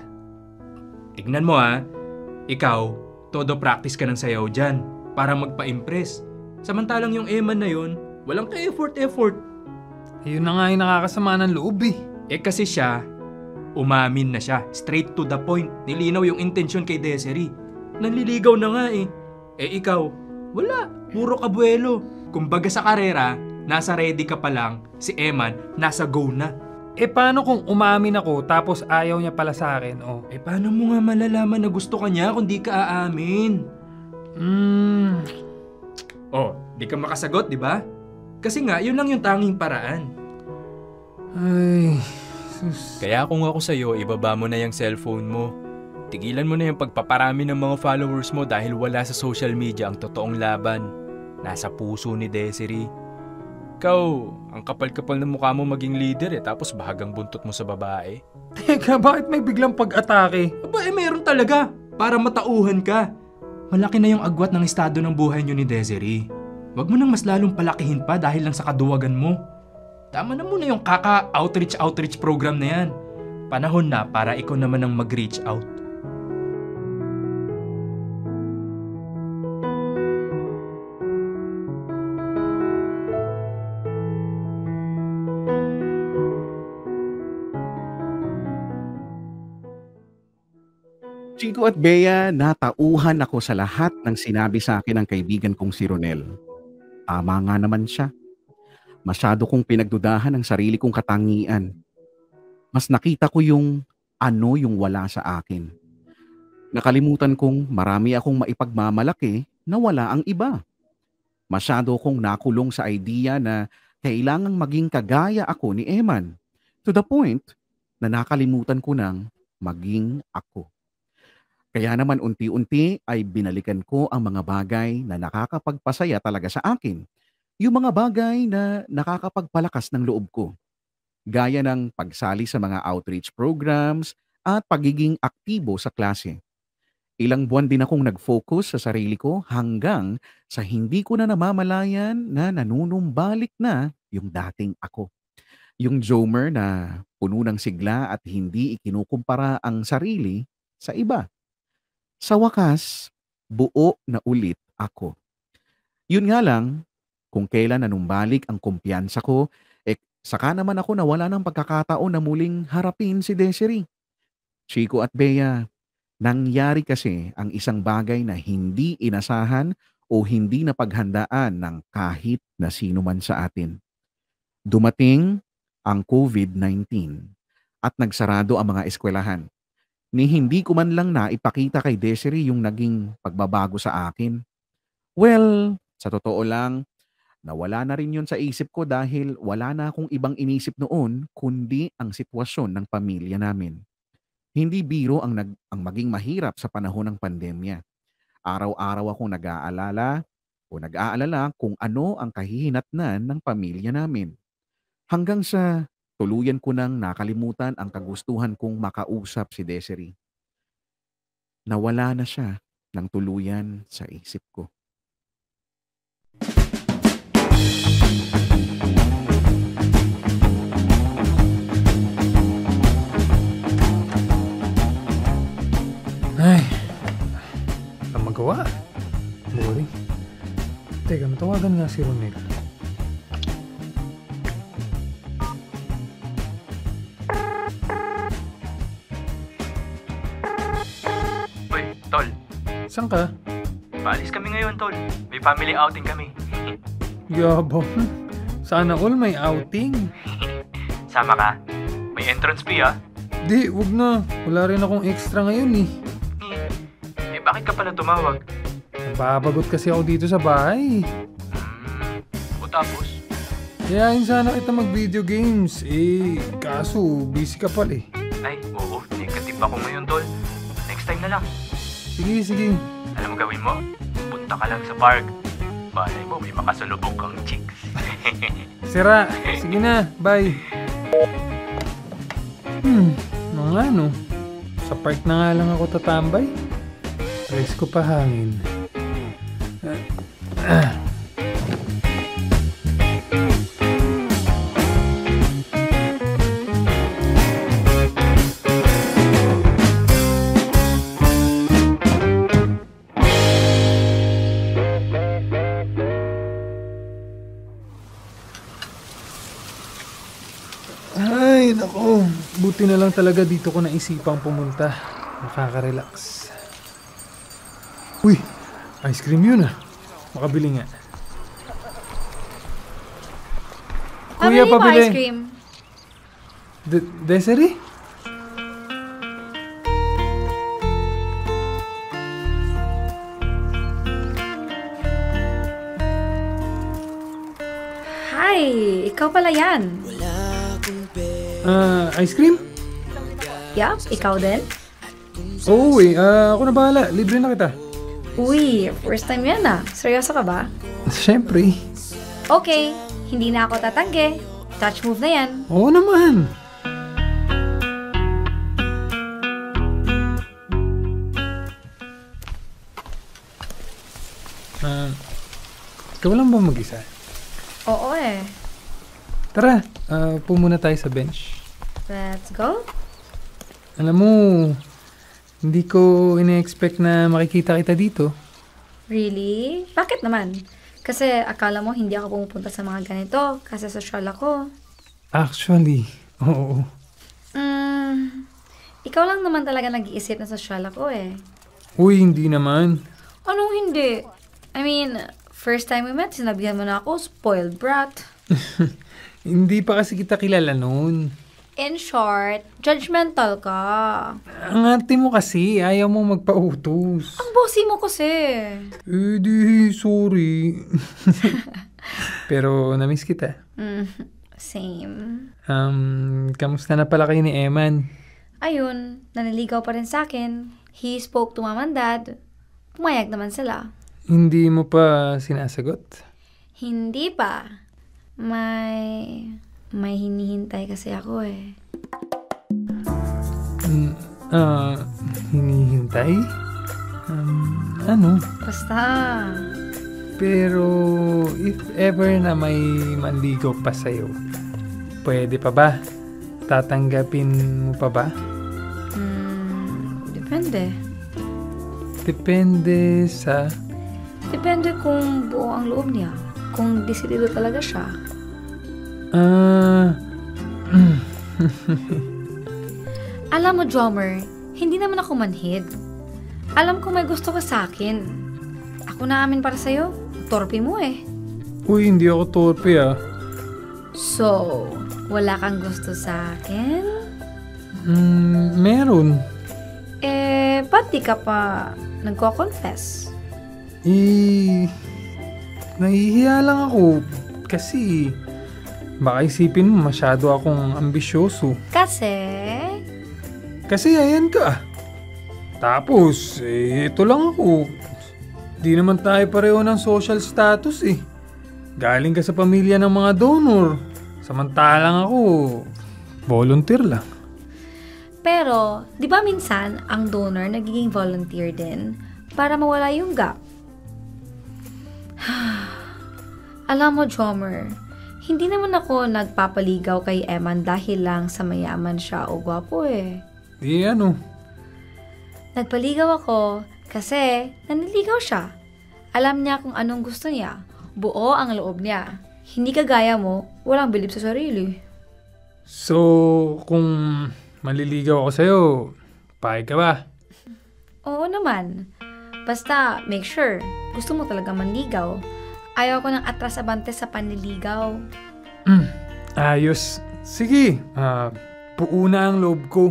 Tignan mo ikaw, todo practice ka ng sayaw dyan para magpa-impress. Samantalang yung Eman na yun, walang ka-effort. Yun na nga yung nakakasama ng loob kasi siya, umamin na siya. Straight to the point. Nilinaw yung intensyon kay Desiree. Nanliligaw na nga ikaw, wala. Puro kabuelo. Kumbaga sa karera, nasa ready ka pa lang. Si Eman, nasa go na. Paano kung umamin ako tapos ayaw niya pala sa akin? Paano mo nga malalaman na gusto ka niya kung di ka aamin? Di ka makasagot, di ba? Kasi nga, yun lang yung tanging paraan. Ay, Kaya kung ako sa'yo, ibaba mo na yung cellphone mo. Tigilan mo na yung pagpaparami ng mga followers mo dahil wala sa social media ang totoong laban. Nasa puso ni Desiree. Ikaw, ang kapal-kapal ng mukha mo maging leader tapos bahagang buntot mo sa babae. Teka, bakit may biglang pag-atake? Meron talaga. Para matauhan ka. Malaki na yung agwat ng estado ng buhay niyo ni Desiree. Huwag mo nang mas lalong palakihin pa dahil lang sa kaduwagan mo. Tama na muna yung kaka-outreach program na yan. Panahon na para ikaw naman ang mag-reach out. Chico at Bea, natauhan ako sa lahat ng sinabi sa akin ng kaibigan kong si Ronel. Tama nga naman siya. Masyado kong pinagdudahan ang sarili kong katangian. Mas nakita ko yung wala sa akin. Nakalimutan kong marami akong maipagmamalaki na wala ang iba. Masyado kong nakulong sa idea na kailangang maging kagaya ako ni Eman. To the point na nakalimutan ko nang maging ako. Kaya naman unti-unti ay binalikan ko ang mga bagay na nakakapagpasaya talaga sa akin. Yung mga bagay na nakakapagpalakas ng loob ko, gaya ng pagsali sa mga outreach programs at pagiging aktibo sa klase. Ilang buwan din akong nag-focus sa sarili ko hanggang sa hindi ko na namamalayan na nanunumbalik na yung dating ako. Yung Jomer na puno ng sigla at hindi ikinukumpara ang sarili sa iba. Sa wakas, buo na ulit ako. Yun nga lang, kung kailan nanumbalik ang kumpiyansa ko, saka naman ako nawala ng pagkakataon na muling harapin si Desiree. Chico at Bea, nangyari kasi ang isang bagay na hindi inasahan o hindi napaghandaan ng kahit na sino man sa atin. Dumating ang COVID-19 at nagsarado ang mga eskwelahan. Ni hindi ko man lang naipakita kay Desiree yung naging pagbabago sa akin. Well, sa totoo lang, nawala na rin yun sa isip ko dahil wala na akong ibang inisip noon kundi ang sitwasyon ng pamilya namin. Hindi biro ang maging mahirap sa panahon ng pandemya. Araw-araw akong nag-aalala kung ano ang kahihinatnan ng pamilya namin. Hanggang sa tuluyan ko nang nakalimutan ang kagustuhan kong makausap si Desiree. Nawala na siya ng tuluyan sa isip ko. Ay, ang magawa. Boring. Teka, matawagan nga si Ronel. Uy, Tol. Saan ka? Paalis kami ngayon, Tol. May family outing kami. Yabang. Sana all may outing. Sama ka? May entrance fee, ah. Di, wag na. Wala rin akong extra ngayon eh. Bakit ka pala tumawag? Babagot kasi ako dito sa bahay. O tapos? Kayain sana kita mag-video games. Kaso busy ka pala eh. Ay, oo. Negative ako ngayon, Tol. Next time na lang. Sige. Alam mo gawin mo? Punta ka lang sa park. Balay mo, may makasalubong kang chicks. Sira. Sige na. Bye. Mga ano. Sa park na nga lang ako tatambay. Rest ko pa hangin. Ay, nako. Buti na lang talaga dito ko naisipang pumunta. Nakaka-relax. Uy, ice cream yun ah. Makabili nga. Kuya, pabili. Ice cream. Desiree? Hi, ikaw pala yan. Ice cream? Yup, ikaw din? Oo ako na bahala. Libre na kita. Uy, first time yan ah. Seryoso ka ba? Siyempre. Okay, hindi na ako tatanggi. Touch move na yan. Oo naman. Ikaw lang ba mag-isa? Oo eh. Tara, upo muna tayo sa bench. Let's go. Alam mo, hindi ko ina-expect na makikita kita dito. Really? Bakit naman? Kasi akala mo hindi ako pumupunta sa mga ganito kasi social ako. Actually, oo. Ikaw lang naman talaga nag-iisip na social ako eh. Uy, hindi naman. Anong hindi? I mean, first time we met, sinabihan mo na ako, spoiled brat. Hindi pa kasi kita kilala noon. In short, judgmental ka. Ang arte mo kasi, ayaw mo magpautos. Ang bossy mo kasi. Di, sorry. Pero namiss kita. Same. Kamusta na pala kayo ni Eman? Ayun, naniligaw pa rin sa akin. He spoke to mom and dad. Pumayag naman sila. Hindi mo pa sinasagot? Hindi pa. May hinihintay kasi ako eh. Hinihintay? Ano? Basta. Pero if ever na may manligaw pa sa'yo, pwede pa ba? Tatanggapin mo pa ba? Depende. Depende sa... Depende kung buo ang loob niya. Kung desidido talaga siya. Alam mo, Jomer, hindi naman ako manhid. Alam ko may gusto ka sa akin. Ako na amin para sa'yo. Torpe mo eh. Uy, hindi ako torpe ah. So, wala kang gusto sa akin? Meron. Ba't di ka pa nagko-confess? Nahihiya lang ako. Kasi, baka isipin mo masyado akong ambisyoso. Kasi ayan ka. Tapos, ito lang ako. Di naman tayo pareho ng social status eh. Galing ka sa pamilya ng mga donor. Samantalang ako, volunteer lang. Pero, di ba minsan, ang donor nagiging volunteer din para mawala yung gap? Alam mo, Jomer, hindi naman ako nagpapaligaw kay Eman dahil lang sa mayaman siya o gwapo eh. Ano? Nagpaligaw ako kasi naniligaw siya. Alam niya kung anong gusto niya. Buo ang loob niya. Hindi kagaya mo, walang bilib sa sarili. So, kung maliligaw ako sa'yo, payag ka ba? Oo naman. Basta, make sure, gusto mo talaga manligaw. Ayaw ko ng atras-abante sa panliligaw. Ayos. Sige, buo na ang loob ko.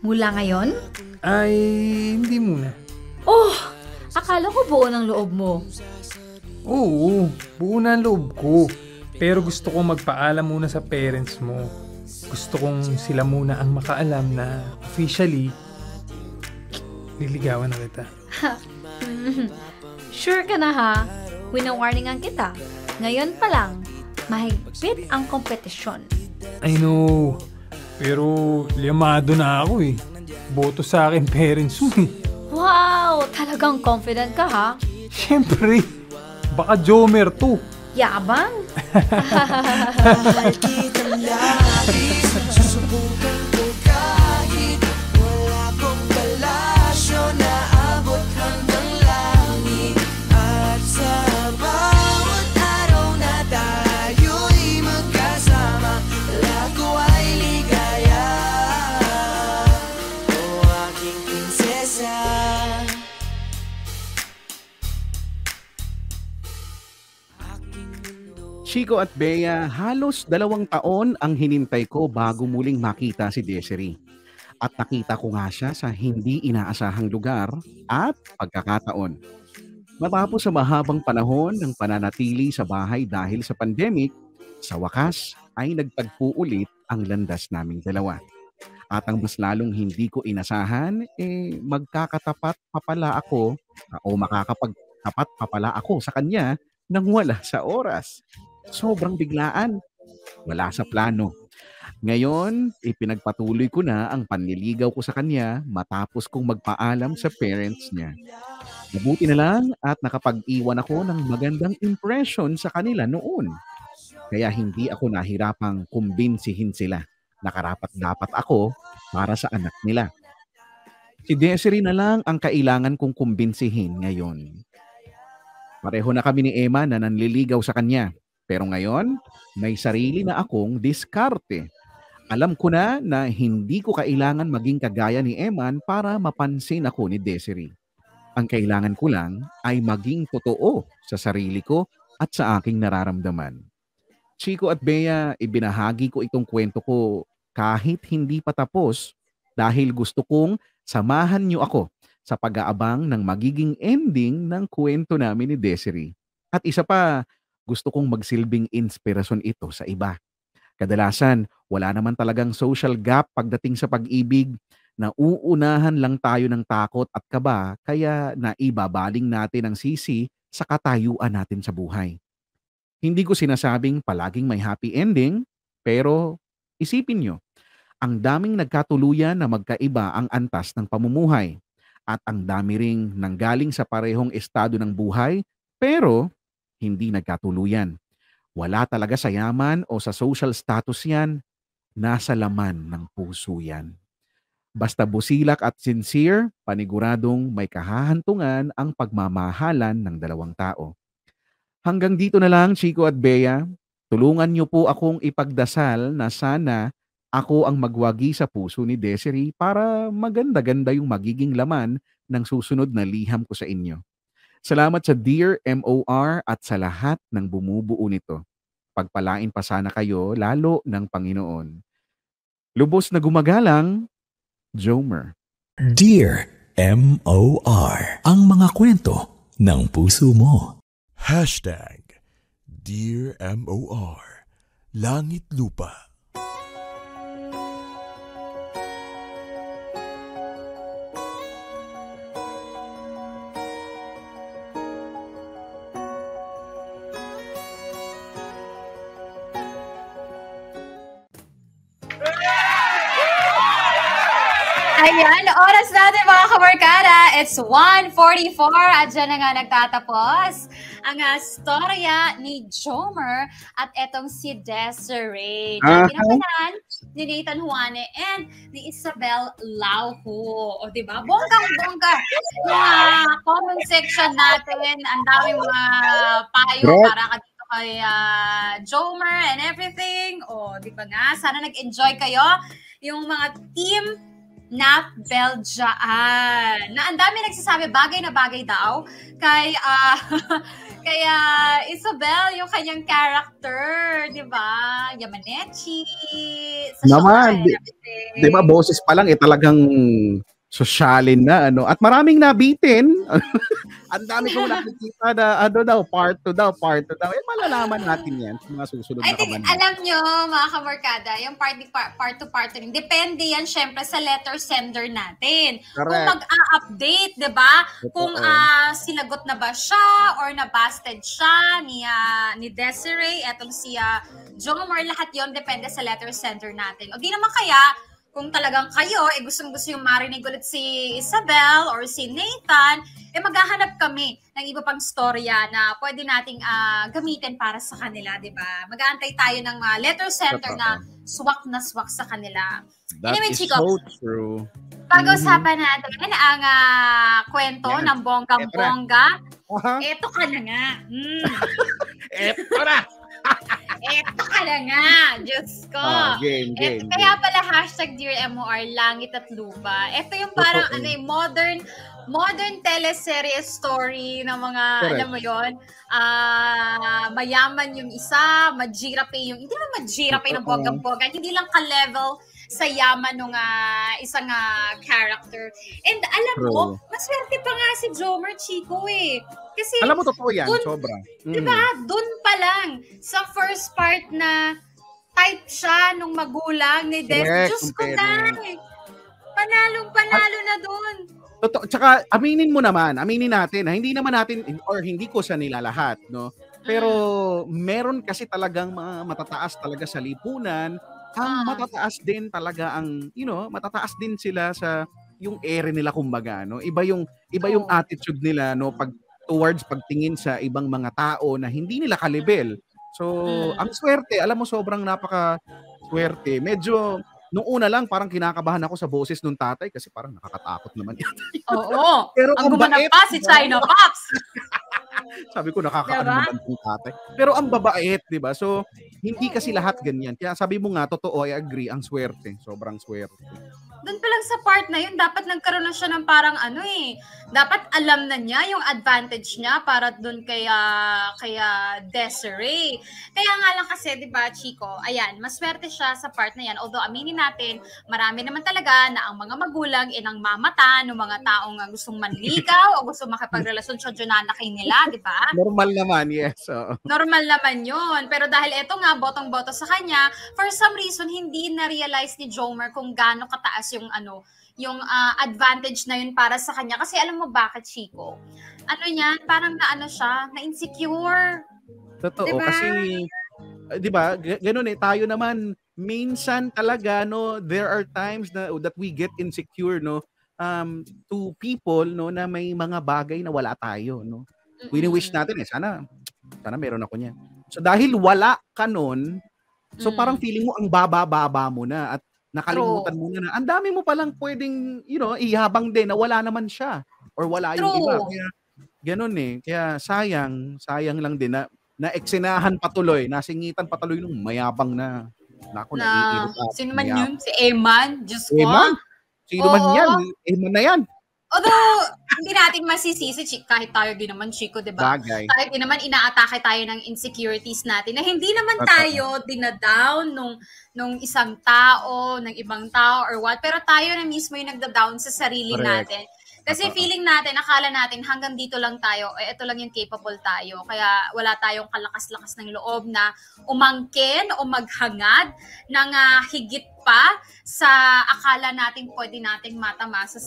Mula ngayon? Ay, hindi muna. Oh! Akala ko buo ng loob mo. Oo, buo na ang loob ko. Pero gusto kong magpaalam muna sa parents mo. Gusto kong sila muna ang makaalam na officially, liligawan na kita. Sure ka na ha? Winawarningan kita. Ngayon pa lang, mahigpit ang kompetisyon. I know. Pero liyamado na ako eh. Boto sa akin parents mo eh. Wow! Talagang confident ka ha? Siyempre. Baka Jomer to. Yabang? Mahal kitang labis, susubukan ko kahit wala kong palasyo na abot hanggang langit. At sa bawat araw na tayo'y magkasama, wala ko ay ligaya. O aking prinsesa. Chico at Bea, halos 2 taon ang hinintay ko bago muling makita si Desiree. At nakita ko nga siya sa hindi inaasahang lugar at pagkakataon. Matapos sa mahabang panahon ng pananatili sa bahay dahil sa pandemic, sa wakas ay nagtagpo ulit ang landas naming dalawa. At ang mas lalong hindi ko inasahan, magkakatapat pa pala ako o makakapagtapat pa pala ako sa kanya nang wala sa oras. Sobrang biglaan. Wala sa plano. Ngayon, ipinagpatuloy ko na ang panliligaw ko sa kanya matapos kong magpaalam sa parents niya. Mabuti na lang at nakapag-iwan ako ng magandang impression sa kanila noon. Kaya hindi ako nahirapang kumbinsihin sila. Nakarapat-dapat ako para sa anak nila. Si Desiree na lang ang kailangan kong kumbinsihin ngayon. Pareho na kami ni Emma na nanliligaw sa kanya. Pero ngayon, may sarili na akong diskarte. Alam ko na hindi ko kailangan maging kagaya ni Eman para mapansin ako ni Desiree. Ang kailangan ko lang ay maging totoo sa sarili ko at sa aking nararamdaman. Chico at Bea, ibinahagi ko itong kwento ko kahit hindi pa tapos dahil gusto kong samahan niyo ako sa pag-aabang ng magiging ending ng kwento namin ni Desiree. At isa pa, gusto kong magsilbing inspirasyon ito sa iba. Kadalasan, wala naman talagang social gap pagdating sa pag-ibig. Nauunahan lang tayo ng takot at kaba kaya naibabaling natin ang sisi sa katayuan natin sa buhay. Hindi ko sinasabing palaging may happy ending, pero isipin nyo, ang daming nagkatuluyan na magkaiba ang antas ng pamumuhay. At ang dami ring nanggaling sa parehong estado ng buhay, pero hindi nagkatuluyan. Wala talaga sa yaman o sa social status yan, nasa laman ng puso yan. Basta busilak at sincere, paniguradong may kahahantungan ang pagmamahalan ng dalawang tao. Hanggang dito na lang, Chico at Bea. Tulungan niyo po akong ipagdasal na sana ako ang magwagi sa puso ni Desiree para maganda-ganda yung magiging laman ng susunod na liham ko sa inyo. Salamat sa Dear MOR at sa lahat ng bumubuo nito. Pagpalain pa sana kayo lalo ng Panginoon. Lubos na gumagalang, Jomer. Dear MOR, ang mga kwento ng puso mo. Dear MOR, Langit Lupa. Ayan, oras natin mga kabarkada. It's 1:44 at dyan na nga nagtatapos ang storya ni Jomer at etong si Desiree. Diyan pinapanan ni Nathan Juane and ni Isabel Lauho. O diba? Bonggang-bongga. Mga comment section natin. Ang daming mga payo para ka dito kay Jomer and everything. O diba nga? Sana nag-enjoy kayo. Yung mga team na Belgian. Na ang dami nagsasabi bagay na bagay daw kay Isabel, yung kanyang character, di ba? Yamanechi. Naman, di ba boses pa lang talagang sosyalin na at maraming nabitin. Ang dami kong nakikita na part 2 daw. Malalaman natin yan sa mga susunod na kabanata. Alam nyo, mga kamarkada, yung part 2, part 3, depende yan syempre sa letter sender natin. Correct. Kung mag-a-update, di ba? Kung sinagot na ba siya or nabasted siya ni Desiree, etong si Jomer, lahat yon depende sa letter sender natin. O di naman kaya, kung talagang kayo, gustong-gusto yung marinig ulit si Isabel or si Nathan, maghahanap kami ng iba pang storya na pwede nating gamitin para sa kanila, di ba? Mag-aantay tayo ng letter center na swak sa kanila. That anyway, is Chico, so true. Pag-usapan natin ang kwento ng bonggang-bongga. Eto ka na nga. Eto na! Eto ka na nga, Diyos ko. Kaya pala #Dear MOR, Langit at Lupa. Ito yung parang modern teleserye story ng mga, alam mo yon, mayaman yung isa, majirape yung, hindi naman majirape ng bonggang-bongga, hindi lang ka-level sa yaman ng isang character. And alam mo, maswerte pa nga si Jomer, Chico Kasi, alam mo, totoo yan, sobra. Diba, dun pa lang, sa first part na type siya nung magulang ni Des. Diyos ko na, panalo na dun. Totoo, tsaka aminin natin, hindi naman natin, or hindi ko siya nilalahat, no? Pero meron kasi talagang mga matataas talaga sa lipunan, ang matataas din talaga ang, matataas din sila sa yung ere nila kumbaga, no? Iba yung attitude nila, no, pagtingin sa ibang mga tao na hindi nila kalibel. So, ang swerte, alam mo, sobrang napaka-swerte. Medyo nung una lang parang kinakabahan ako sa boses nung tatay kasi parang nakakatakot naman yun. Oo. Pero ang gumanap pa si China Pops. Sabi ko nakakaano naman yung tatay. Pero ang babait, 'di ba? So hindi kasi lahat ganyan. Kaya sabi mo nga totoo, I agree, ang swerte, sobrang swerte. Doon pa lang sa part na yun, dapat nagkaroon na siya ng parang dapat alam na niya yung advantage niya para doon kaya Desiree. Kaya nga lang kasi, di ba, Chico, ayan, maswerte siya sa part na yan. Although, aminin natin, marami naman talaga na ang mga magulang inang mamata ng mga taong gustong manligaw o gustong makipagrelasyon sa kay nila, di ba? Normal naman, yes. Normal naman yun. Pero dahil ito nga, botong-boto sa kanya, for some reason, hindi na-realize ni Jomer kung gaano kataas yung advantage na yun para sa kanya. Kasi alam mo bakit, Chico? Parang na-insecure. Totoo. Diba? Kasi, di ba, ganun tayo naman, minsan talaga, no, there are times that we get insecure, no, to people, no, na may mga bagay na wala tayo, no. Wini-wish natin sana meron ako niyan. So dahil wala ka nun, so parang feeling mo ang baba-baba mo na at nakalimutan mo na ang dami mo palang pwedeng, ihabang din na wala naman siya or wala yung iba. Kaya ganun Kaya sayang lang din na eksinahan patuloy, nasingitan patuloy nung mayabang na sino man yun? Si Eman? Diyos ko. Eman? Sino man yan? Eman na yan. Although, hindi natin masisisi, kahit tayo din naman, Chico, di ba? Bagay. Kahit din naman inaatake tayo ng insecurities natin, na hindi naman tayo dinadown nung isang tao, ng ibang tao, or what. Pero tayo na mismo yung nagda-down sa sarili natin. Kasi feeling natin, akala natin hanggang dito lang tayo, ito lang yung capable tayo. Kaya wala tayong kalakas-lakas ng loob na umangkin o maghangad ng higit pa sa akala natin pwede nating matamasa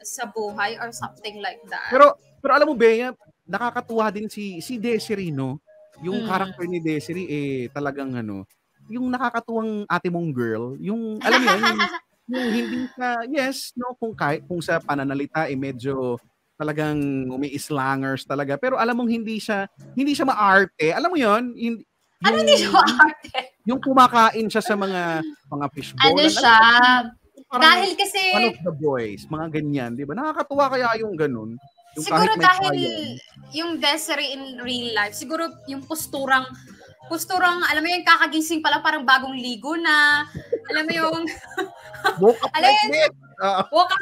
sa buhay or something like that. Pero alam mo, Bea, nakakatuwa din si Desiree, no? Yung character ni Desiree, talagang yung nakakatuwang ate mong girl, yung, alam mo yun, yung hindi ka, kung sa pananalita, medyo talagang umi-slangers talaga. Pero alam mong hindi siya maarte. Alam mo yun? Hindi siya maarte? Yung kumakain siya sa mga fishbowl. Ano siya? Dahil kasi... One of the boys, mga ganyan, di ba? Nakakatuwa kaya yung ganun. Yung siguro dahil yung Desiree in real life, siguro yung posturang, alam mo yung kakagising pala parang bagong ligo na, alam mo yung... Woke up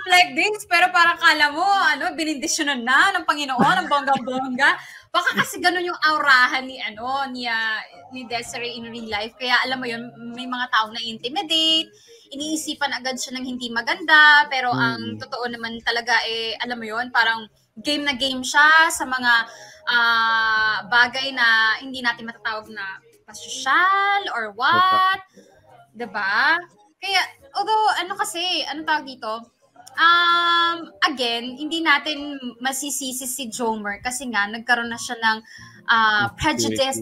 like this, pero parang kala mo, binindisyonan na ng Panginoon, ng bongga-bongga. Baka kasi ganun yung aurahan ni Desiree in real life. Kaya alam mo yun, may mga tao na intimidate, iniisipan agad siya ng hindi maganda, pero ang totoo naman talaga alam mo yun, parang game na game siya sa mga bagay na hindi natin matatawag na pasosyal or what. Diba? Kaya, although, tawag dito? Again, hindi natin masisisi si Jomer kasi nga, nagkaroon na siya ng prejudice.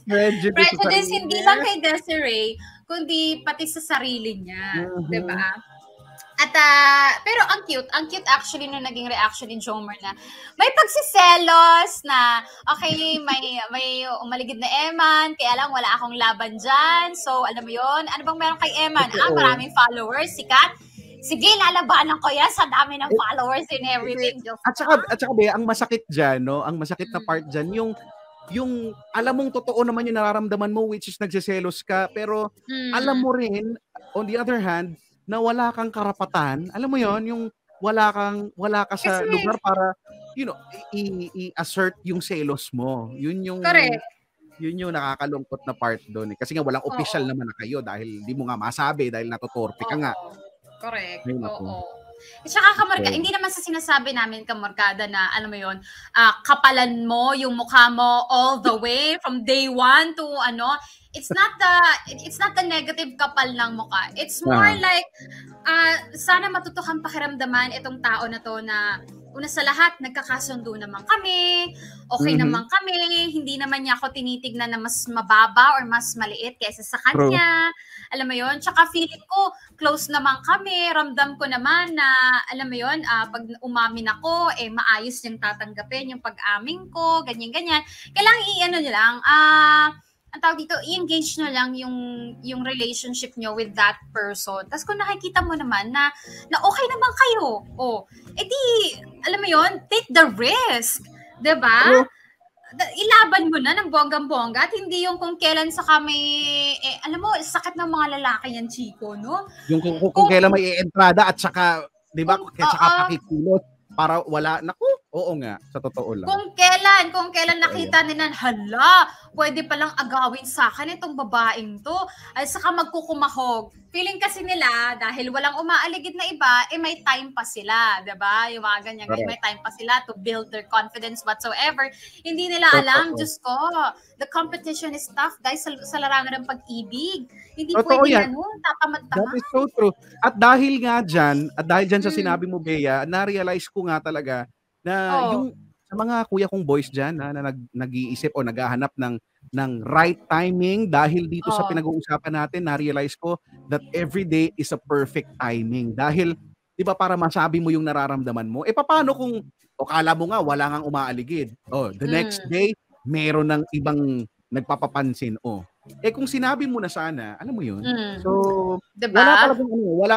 Prejudice, hindi lang kay Desiree, kundi pati sa sarili niya. Diba? At, pero ang cute actually nung naging reaction ni Jomer na may pagsiselos na, okay, may umaligid na Eman, kaya lang wala akong laban dyan. So, alam mo yun, ano bang meron kay Eman? Maraming followers, sikat. Sige, lalabanan ko yan sa dami ng followers and everything. At saka, Bea, ang masakit dyan, no? Ang masakit na part dyan, yung alam mong totoo naman yung nararamdaman mo, which is nagsiselos ka, pero alam mo rin, on the other hand, na wala kang karapatan, alam mo yon, yung wala ka sa lugar para, i-assert yung selos mo. Yun yung nakakalungkot na part doon. Kasi nga walang official naman na kayo dahil di mo nga masabi dahil natutorpe ka nga. Correct. Oo. At saka hindi naman sa sinasabi namin kamorkada na, alam mo yun, kapalan mo yung mukha mo all the way from day one to it's not the negative kapal ng mukha. It's more like, sana matuto kang pakiramdaman itong tao na to na una sa lahat, nagkakasundo naman kami, okay naman kami, hindi naman niya ako tinitignan na mas mababa or mas maliit kaysa sa kanya. Alam mo yon, tsaka feeling ko, close naman kami, ramdam ko naman na, alam mo yon, pag umamin ako, maayos niyang tatanggapin yung pag-amin ko, ganyan-ganyan. Kailangan ang tawag dito, i-engage nyo lang yung relationship nyo with that person. Tapos kung nakikita mo naman na okay naman kayo, alam mo yon, take the risk. Diba? Ilaban mo na ng bonggang-bongga at hindi yung kung kailan sa kami, alam mo, sakit ng mga lalaki yan, Chico, no? Yung kung kailan may entrada at saka, di ba, saka pakikulot para wala, oo nga, sa totoo lang. Kung kailan nakita nila, hala, pwede palang agawin sa akin itong babaeng to, ay saka magkukumahog. Feeling kasi nila, dahil walang umaaligid na iba, may time pa sila, diba? Yung mga ganyan, may time pa sila to build their confidence whatsoever. Hindi nila alam, Diyos ko, the competition is tough, guys, sa larangan ng pag-ibig. Hindi pwede tatamad-tamad. That is so true. At dahil dyan sa sinabi mo, Bea, na-realize ko nga talaga, na yung sa mga kuya kong boys dyan na nag-iisip o naghahanap ng right timing dahil dito sa pinag-uusapan natin, na-realize ko that every day is a perfect timing. Dahil, di ba, para masabi mo yung nararamdaman mo, paano kung, kala mo nga, wala ngang umaaligid. The next day, meron ng ibang nagpapapansin. Kung sinabi mo na sana, alam mo yun. So, diba? wala talagang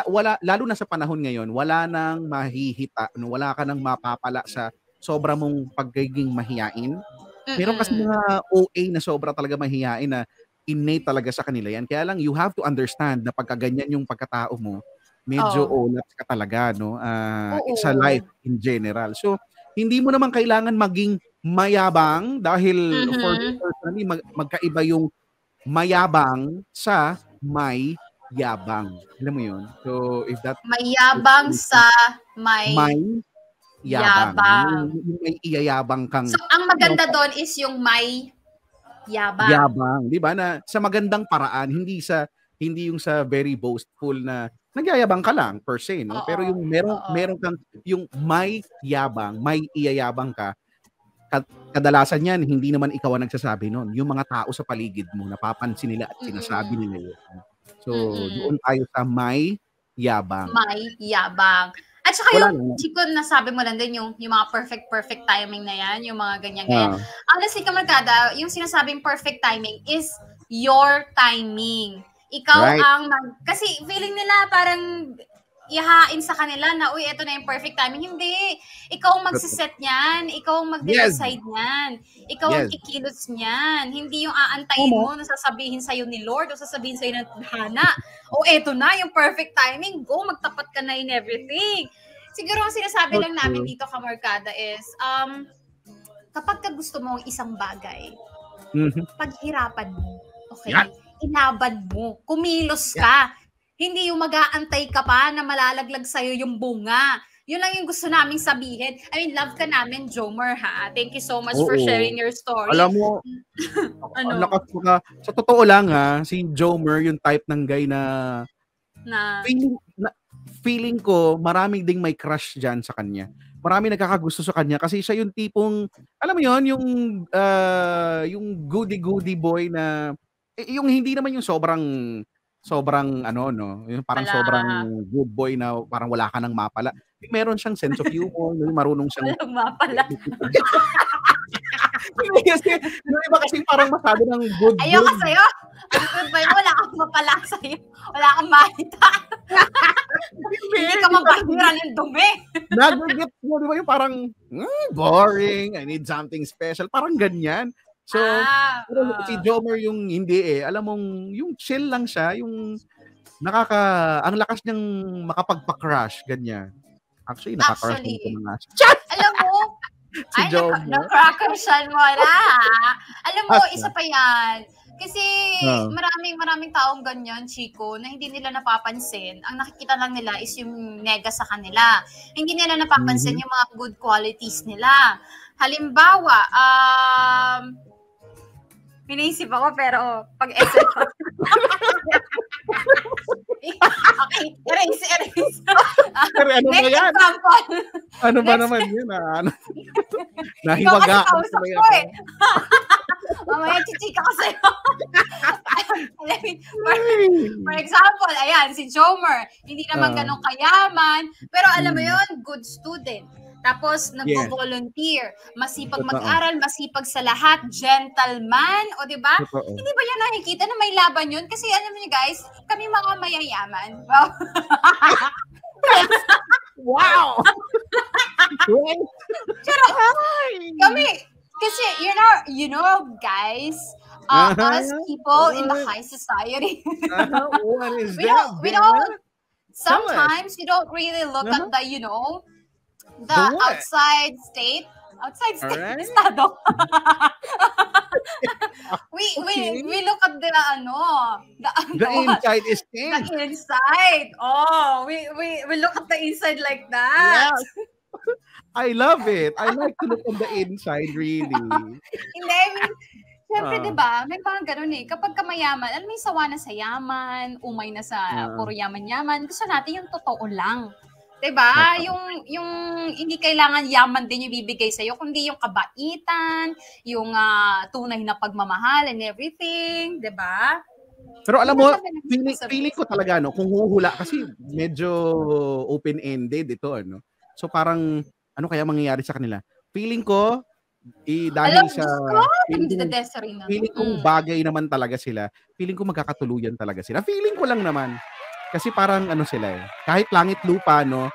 wala, lalo na sa panahon ngayon, wala nang mahihita, wala ka nang mapapala sa sobra mong pagiging mahiyain. Meron kasi mga OA na sobra talaga mahiyain na innate talaga sa kanila yan. Kaya lang, you have to understand na pagka ganyan yung pagkatao mo, medyo olat ka talaga, no? Sa life in general. So, hindi mo naman kailangan maging mayabang dahil for me personally, magkaiba yung mayabang sa may yabang. Alam mo yun? So, if that... Mayabang sa may yabang. Yung may iyayabang kang... So, ang maganda doon is yung may yabang. Yabang. Di ba? Na sa magandang paraan, hindi yung sa very boastful na nagyayabang ka lang per se, no? Pero yung meron kang yung may yabang, may iyayabang ka, kadalasan yan, hindi naman ikaw ang nagsasabi nun. Yung mga tao sa paligid mo, napapansin nila at sinasabi nila yun. So, doon tayo sa may yabang. May yabang. At saka yung, Chico, nasabi mo lang din yung mga perfect timing na yan, yung mga ganyan-ganyan. Honestly, kamarkada, yung sinasabing perfect timing is your timing. Ikaw kasi feeling nila parang ihahain sa kanila na, uy, eto na yung perfect timing. Hindi. Ikaw ang magsiset niyan. Ikaw ang mag-decide niyan. Ikaw ang kikilos niyan. Hindi yung aantayin mo na sasabihin sa'yo ni Lord o sasabihin sa'yo ng tadhana. O eto na, yung perfect timing. Go, magtapat ka na in everything. Siguro ang sinasabi lang namin dito, kamarkada, is kapag ka gusto mo isang bagay, paghirapan mo. Okay? Inaban mo. Kumilos ka. Hindi yung mag-aantay ka pa na malalaglag sa'yo yung bunga. Yun lang yung gusto naming sabihin. I mean, love ka namin, Jomer, ha? Thank you so much for sharing your story. Alam mo, lakas mo ka. Sa totoo lang, si Jomer, yung type ng guy na feeling ko, maraming ding may crush dyan sa kanya. Maraming nagkakagusto sa kanya kasi siya yung tipong, alam mo yun, yung goody-goody boy na, yung hindi naman yung sobrang yung parang sobrang good boy na parang wala ka nang mapala. Meron siyang sense of humor, marunong siyang walang mapala. kasi parang masyado ng good boy. Ayoko sa'yo. Ang good boy mo, wala kang mapala sa'yo. Wala kang mahita. Hindi ka mabahiran yung dumi. Nag-get mo, di ba yung parang boring, I need something special. Parang ganyan. So, si Jomer yung hindi Alam mong, yung chill lang siya, yung ang lakas niyang makapagpa-crush, ganyan. Actually, nakaka-crush ko na nga siya. Alam mo, si Jomer. Nakrackersan mo na. Alam mo, isa pa yan. Kasi maraming taong ganyan, Chico, na hindi nila napapansin. Ang nakikita lang nila is yung nega sa kanila. Hindi nila napapansin yung mga good qualities nila. Halimbawa, Pinaisip ako, pero pag-essay ko. Okay, erase. Pero ano ba yan? Example. Ano ba naman yun? Nahiwaga. Ikaw kasi kausap ko eh. Mamaya chichika ko sa'yo. For example, ayan, si Jomer, hindi naman ganun kayaman, pero alam mo yun, good student. Tapos, nagpo-volunteer. Masipag mag-aral, masipag sa lahat, gentleman, o diba? Hindi ba yan nakikita na may laban yun? Kasi alam niyo guys, kami mga mayayaman. Wow! Pero, kami, kasi, you know, guys, us people in the high society, what is that? Sometimes we don't really look at the, the outside state. Right. Estado. we look at the inside is king. The inside. Oh, we look at the inside like that. Yes. I love it. I like to look on the inside, really. Hindi, I mean, siyempre, diba, may mga ganun eh. Kapag kamayaman, alam mo yung sawa na sa yaman, umay na sa puro yaman-yaman, gusto natin yung totoo lang. Diba? Yung hindi kailangan yaman din yung bibigay sa'yo, kundi yung kabaitan, yung tunay na pagmamahal and everything. Diba? Pero alam mo, feeling ko talaga, no, kung huhula, kasi medyo open-ended ito, ano. So parang, ano kaya mangyayari sa kanila? Feeling ko, dahil sa feeling kong bagay naman talaga sila, feeling ko magkakatuluyan talaga sila. Feeling ko lang naman. Kasi parang ano sila eh, kahit langit lupa, no,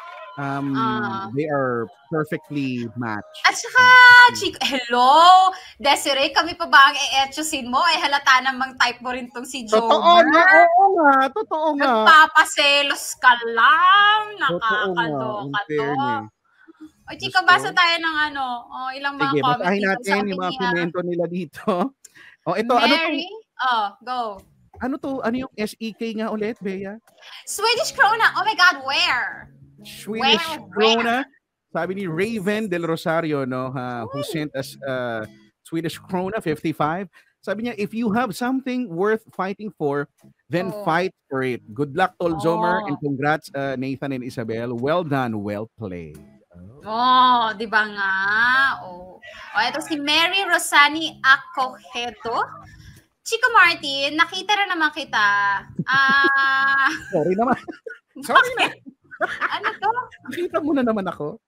they are perfectly matched. At saka, Chico, hello, Desiree, kami pa ba ang i-etchosin mo? Halata namang type mo rin tong si Jomer. Totoo nga. Nagpapaselos ka lang. Nakakaloka to. O, Chico, basa tayo ng ilang mga comments. Sige, basahin natin yung mga komento nila dito. O, ito, Mary? Go. Ano to? Ano yung SEK nga ulit, Bea? Swedish krona. Oh my God, where? Swedish krona. Sabi ni Raven Del Rosario, no, who sent us Swedish krona 55. Sabi niya, if you have something worth fighting for, then fight for it. Good luck, Tol Zomer, and congrats, Nathan and Isabel. Well done, well played. Di ba nga? Ito si Mary Rosani Acohedo. Chico Martin, nakita na naman kita. Sorry naman. Sorry na. Ano to? Nakita mo na naman ako.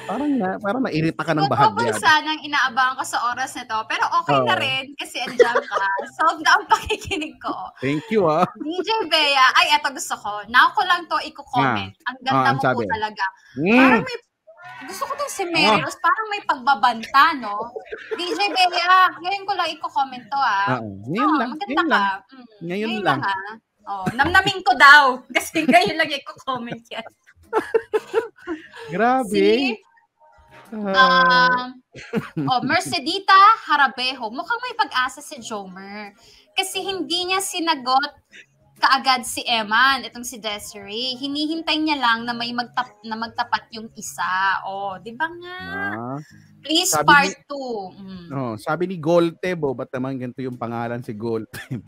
Parang nairita ka ng bahagyan. Kung sanang inaabangan ko sa oras nito, pero okay na rin kasi andyan ka. Solve na ang pakikinig ko. Thank you, DJ Bea, eto gusto ko. Now ko lang to i-comment. Ang ganda mo po talaga. Parang may gusto ko itong si Mary Rose, parang may pagbabanta, no? DJ Bea, ngayon ko lang i-comment to, Ngayon lang. Maganda ka. Ngayon lang. Namnamin ko daw. Kasi ngayon lang i-comment yan. Grabe. Mercedita Harabejo. Mukhang may pag-asa si Jomer. Kasi hindi niya sinagot kaagad si Eman, itong si Desiree. Hinihintay niya lang na may magtapat yung isa. Di ba nga? Please, part 2. Sabi ni Golteb, ba't naman ganito yung pangalan si Golteb?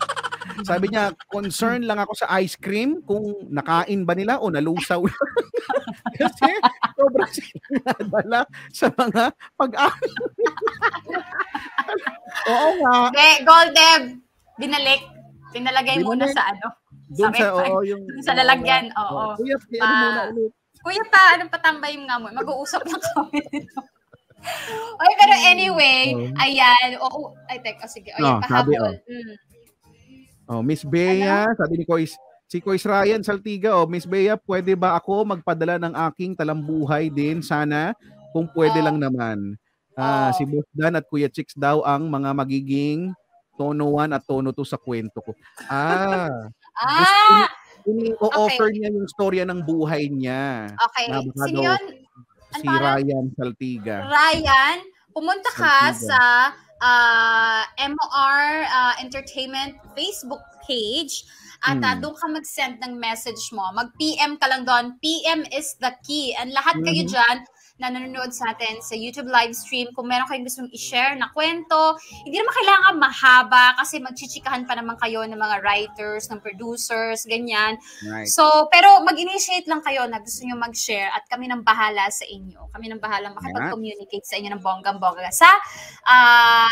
Sabi niya, concern lang ako sa ice cream kung nakain ba nila o nalusaw lang. Kasi sobrang sinadala sa mga pag-amin. Oo nga. Golteb, binalik. Pinalagay muna sa doon sa lalagyan. Kuya, muna ulit. Kuya anong patambay nga mo? Mag-uusap lang kami nito. Pero anyway, ayan. Teka, sige. Pahabol. Miss Bea, sabi ni si Kois Ryan Saltiga, Miss Bea, pwede ba ako magpadala ng aking talambuhay din? Sana, kung pwede lang naman. Si Boss Dan at Kuya Chicks daw ang mga magiging tono 1 at tono 2 sa kwento ko. Ini-offer niya yung storya ng buhay niya. Okay. Sino yun? Si Ryan Saltiga. Ryan, pumunta ka sa MOR Entertainment Facebook page at doon ka mag-send ng message mo. Mag-PM ka lang doon. PM is the key. And lahat kayo dyan na nanonood sa atin sa YouTube live stream, kung meron kayong gustong i-share na kwento, hindi naman kailangan mahaba kasi magchichikahan pa naman kayo ng mga writers, ng producers, ganyan. Right. So, pero mag-initiate lang kayo na gusto nyo mag-share at kami nang bahala sa inyo. Kami nang bahala makipag-communicate sa inyo ng bonggang-bongga sa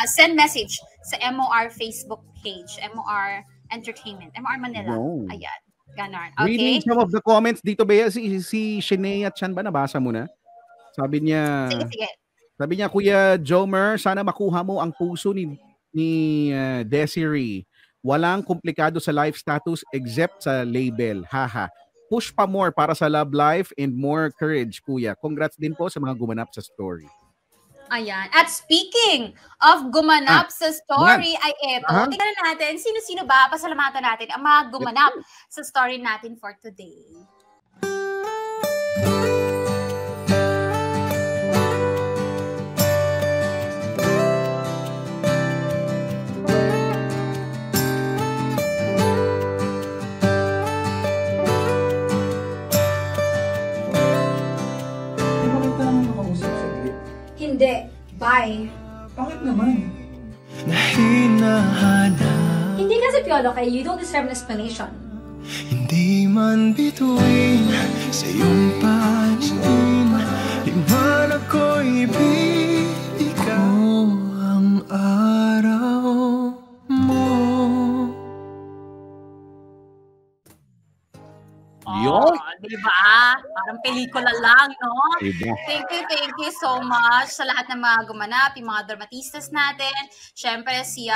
send message sa MOR Facebook page, MOR Entertainment, MOR Manila. No. Ayan. Ganon. Okay? Reading some of the comments dito, Bea, si Shania Chan ba, nabasa mo na? Sabi niya, Kuya Jomer, sana makuha mo ang puso ni Desiree. Walang komplikado sa life status except sa label. Haha. Push pa more para sa love life and more courage, Kuya. Congrats din po sa mga gumanap sa story. Ayan. At speaking of gumanap sa story, ay eto. Tingnan natin, sino-sino ba? Pasalamatan natin ang mga gumanap sa story natin for today. Hindi. Bye. Bakit naman? Hindi kasi Piolo kay you don't deserve an explanation. Hindi man bituin sa iyong paningin, di man ako'y ibibigay ang araw mo. Oh, di ba? Parang pelikula lang, no? Diba? Thank you so much sa lahat ng mga gumanap, yung mga dramatistas natin. Siyempre, si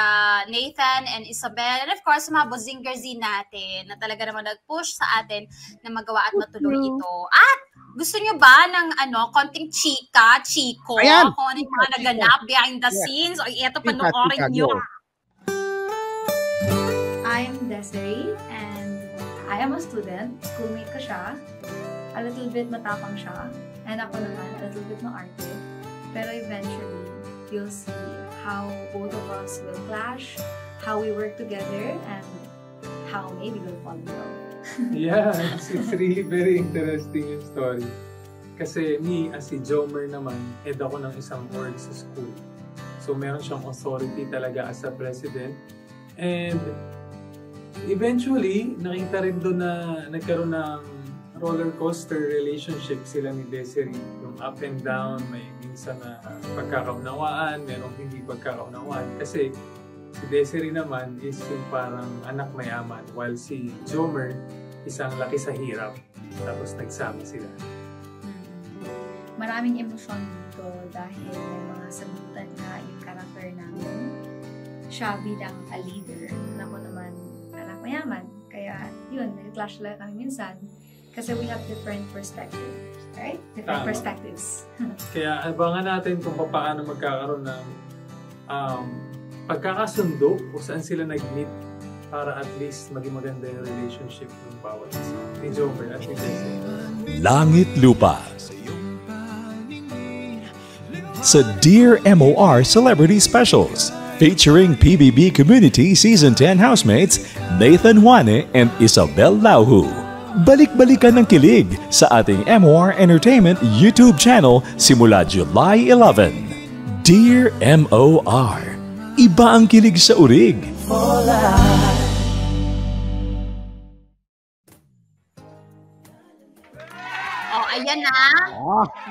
Nathan and Isabel. And of course, mga Bozingerzi natin na talaga naman nag-push sa atin na magawa at matuloy ito. At gusto nyo ba ng konting chiko? Ayan! Kung ano yung mga naganap behind the scenes? O ito, panoorin nyo. I'm Desiree and I am a student. Schoolmate ko siya. A little bit matapang siya. And ako naman, a little bit maarte. Pero eventually, you'll see how both of us will clash, how we work together, and how maybe we'll fall in love. Yeah, it's really very interesting yung story. Kasi me, as si Jomer naman, head ako ng isang org sa school. So meron siyang authority talaga as a president. And eventually, nakita rin doon na nagkaroon ng roller coaster relationship sila ni Desiree. Yung up and down, may minsan na pagkakaunawaan, merong hindi pagkakaunawaan. Kasi si Desiree naman is yung parang anak mayaman, while si Jomer isang laki sa hirap. Tapos nagsama sila. Maraming emosyon dito dahil may mga sagutan na yung character namin. Siya bilang a leader, ako naman anak mayaman. Kaya yun, nag-clash lang kami minsan kasi we have different perspectives, right? Different perspectives. Kaya abangan natin kung paano magkakaroon ng pagkakasundo o saan sila nag-meet para at least maging maganda yung relationship ng bawat isa. Ni Jomer at ni Desiree. Langit Lupa. Sa Dear MOR Celebrity Specials, featuring PBB Community Season 10 housemates Nathan Juane and Isabel Lauhu. Balik-balikan ng kilig sa ating MOR Entertainment YouTube channel simula July 11. Dear MOR, iba ang kilig sa urig. Ayan na,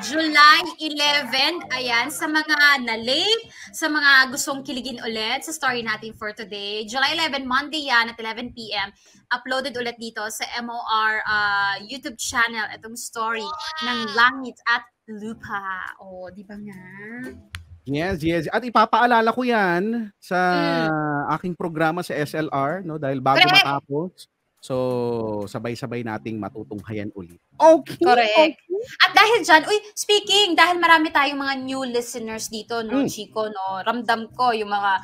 July 11, ayan, sa mga na-late, sa mga gustong kiligin ulit sa story natin for today. July 11, Monday yan at 11 p.m. Uploaded ulit dito sa MOR YouTube channel itong story ng Langit at Lupa. O, di ba nga? Yes. At ipapaalala ko yan sa aking programa sa SLR, no? Dahil bago matapos. So, sabay-sabay nating matutunghayan ulit. Okay. Correct. At dahil dyan, speaking, dahil marami tayong mga new listeners dito, no, Chico, no, ramdam ko yung mga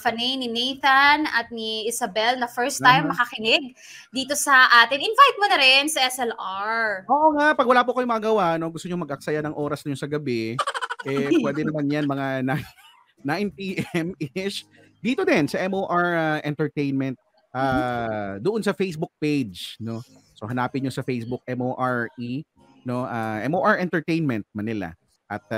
fanay ni Nathan at ni Isabel na first time makakinig dito sa atin. Invite mo na rin sa SLR. Oo nga, pag wala po kayong magawa, no, gusto nyo mag-aksaya ng oras nyo sa gabi, pwede naman yan mga 9 p.m.-ish. Dito din sa MOR Entertainment. Doon sa Facebook page, no? So hanapin niyo sa Facebook MORE, no? MOR Entertainment Manila. At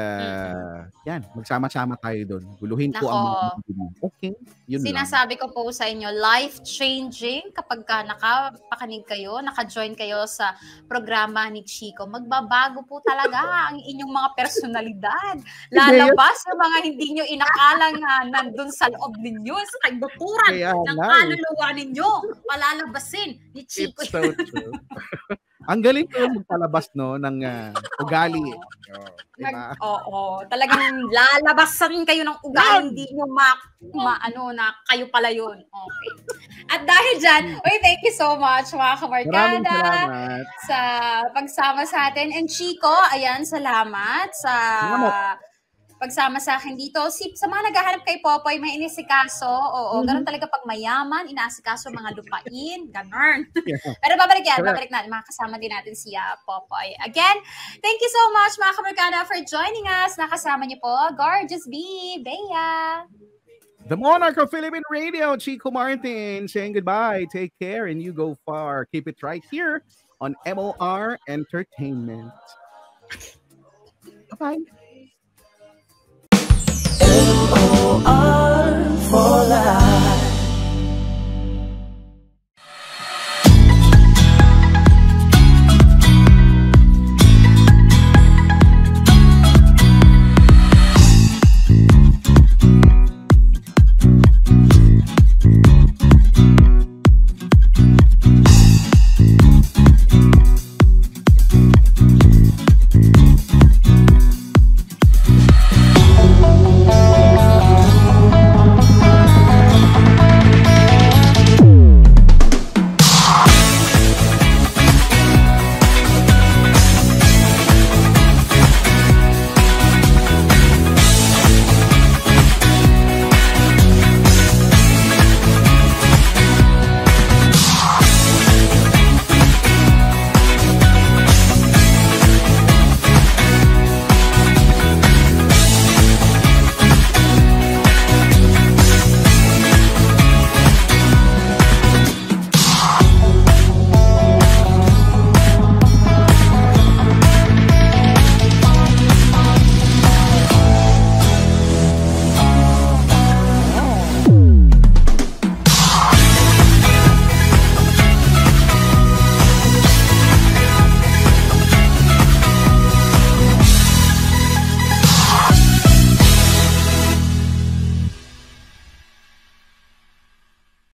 yan, magsama-sama tayo doon. Guluhin ko ang okay. Yun sinasabi ko po sa inyo, life-changing kapag nakapakinig kayo, naka-join kayo sa programa ni Chico. Magbabago po talaga ang inyong mga personalidad. Lalabas yung mga hindi nyo inakalang nandun sa loob ninyo, sa kaibuturan ng kaluluwa ninyo. Palalabasin ni Chico. It's so true. Ang galing ko magpalabas, no, ng ugali. Diba? Oo. Talagang lalabasan kayo ng ugali, hindi nyo na kayo pala yun. Okay. At dahil dyan, thank you so much mga kamarkada sa pagsama sa atin. And Chico, ayan, salamat sa pagsama sa akin dito. Sa mga naghahanap kay Popoy, may inisikaso. Oo, ganun talaga pag mayaman, inaasikaso mga lupain, ganun. Pero babalik natin. Makakasama din natin si Popoy. Again, thank you so much mga kamarkada for joining us. Nakasama niyo po, Gorgeous B, Bea. The Monarch of Philippine Radio, Chico Martin, saying goodbye. Take care and you go far. Keep it right here on MOR Entertainment. Bye-bye.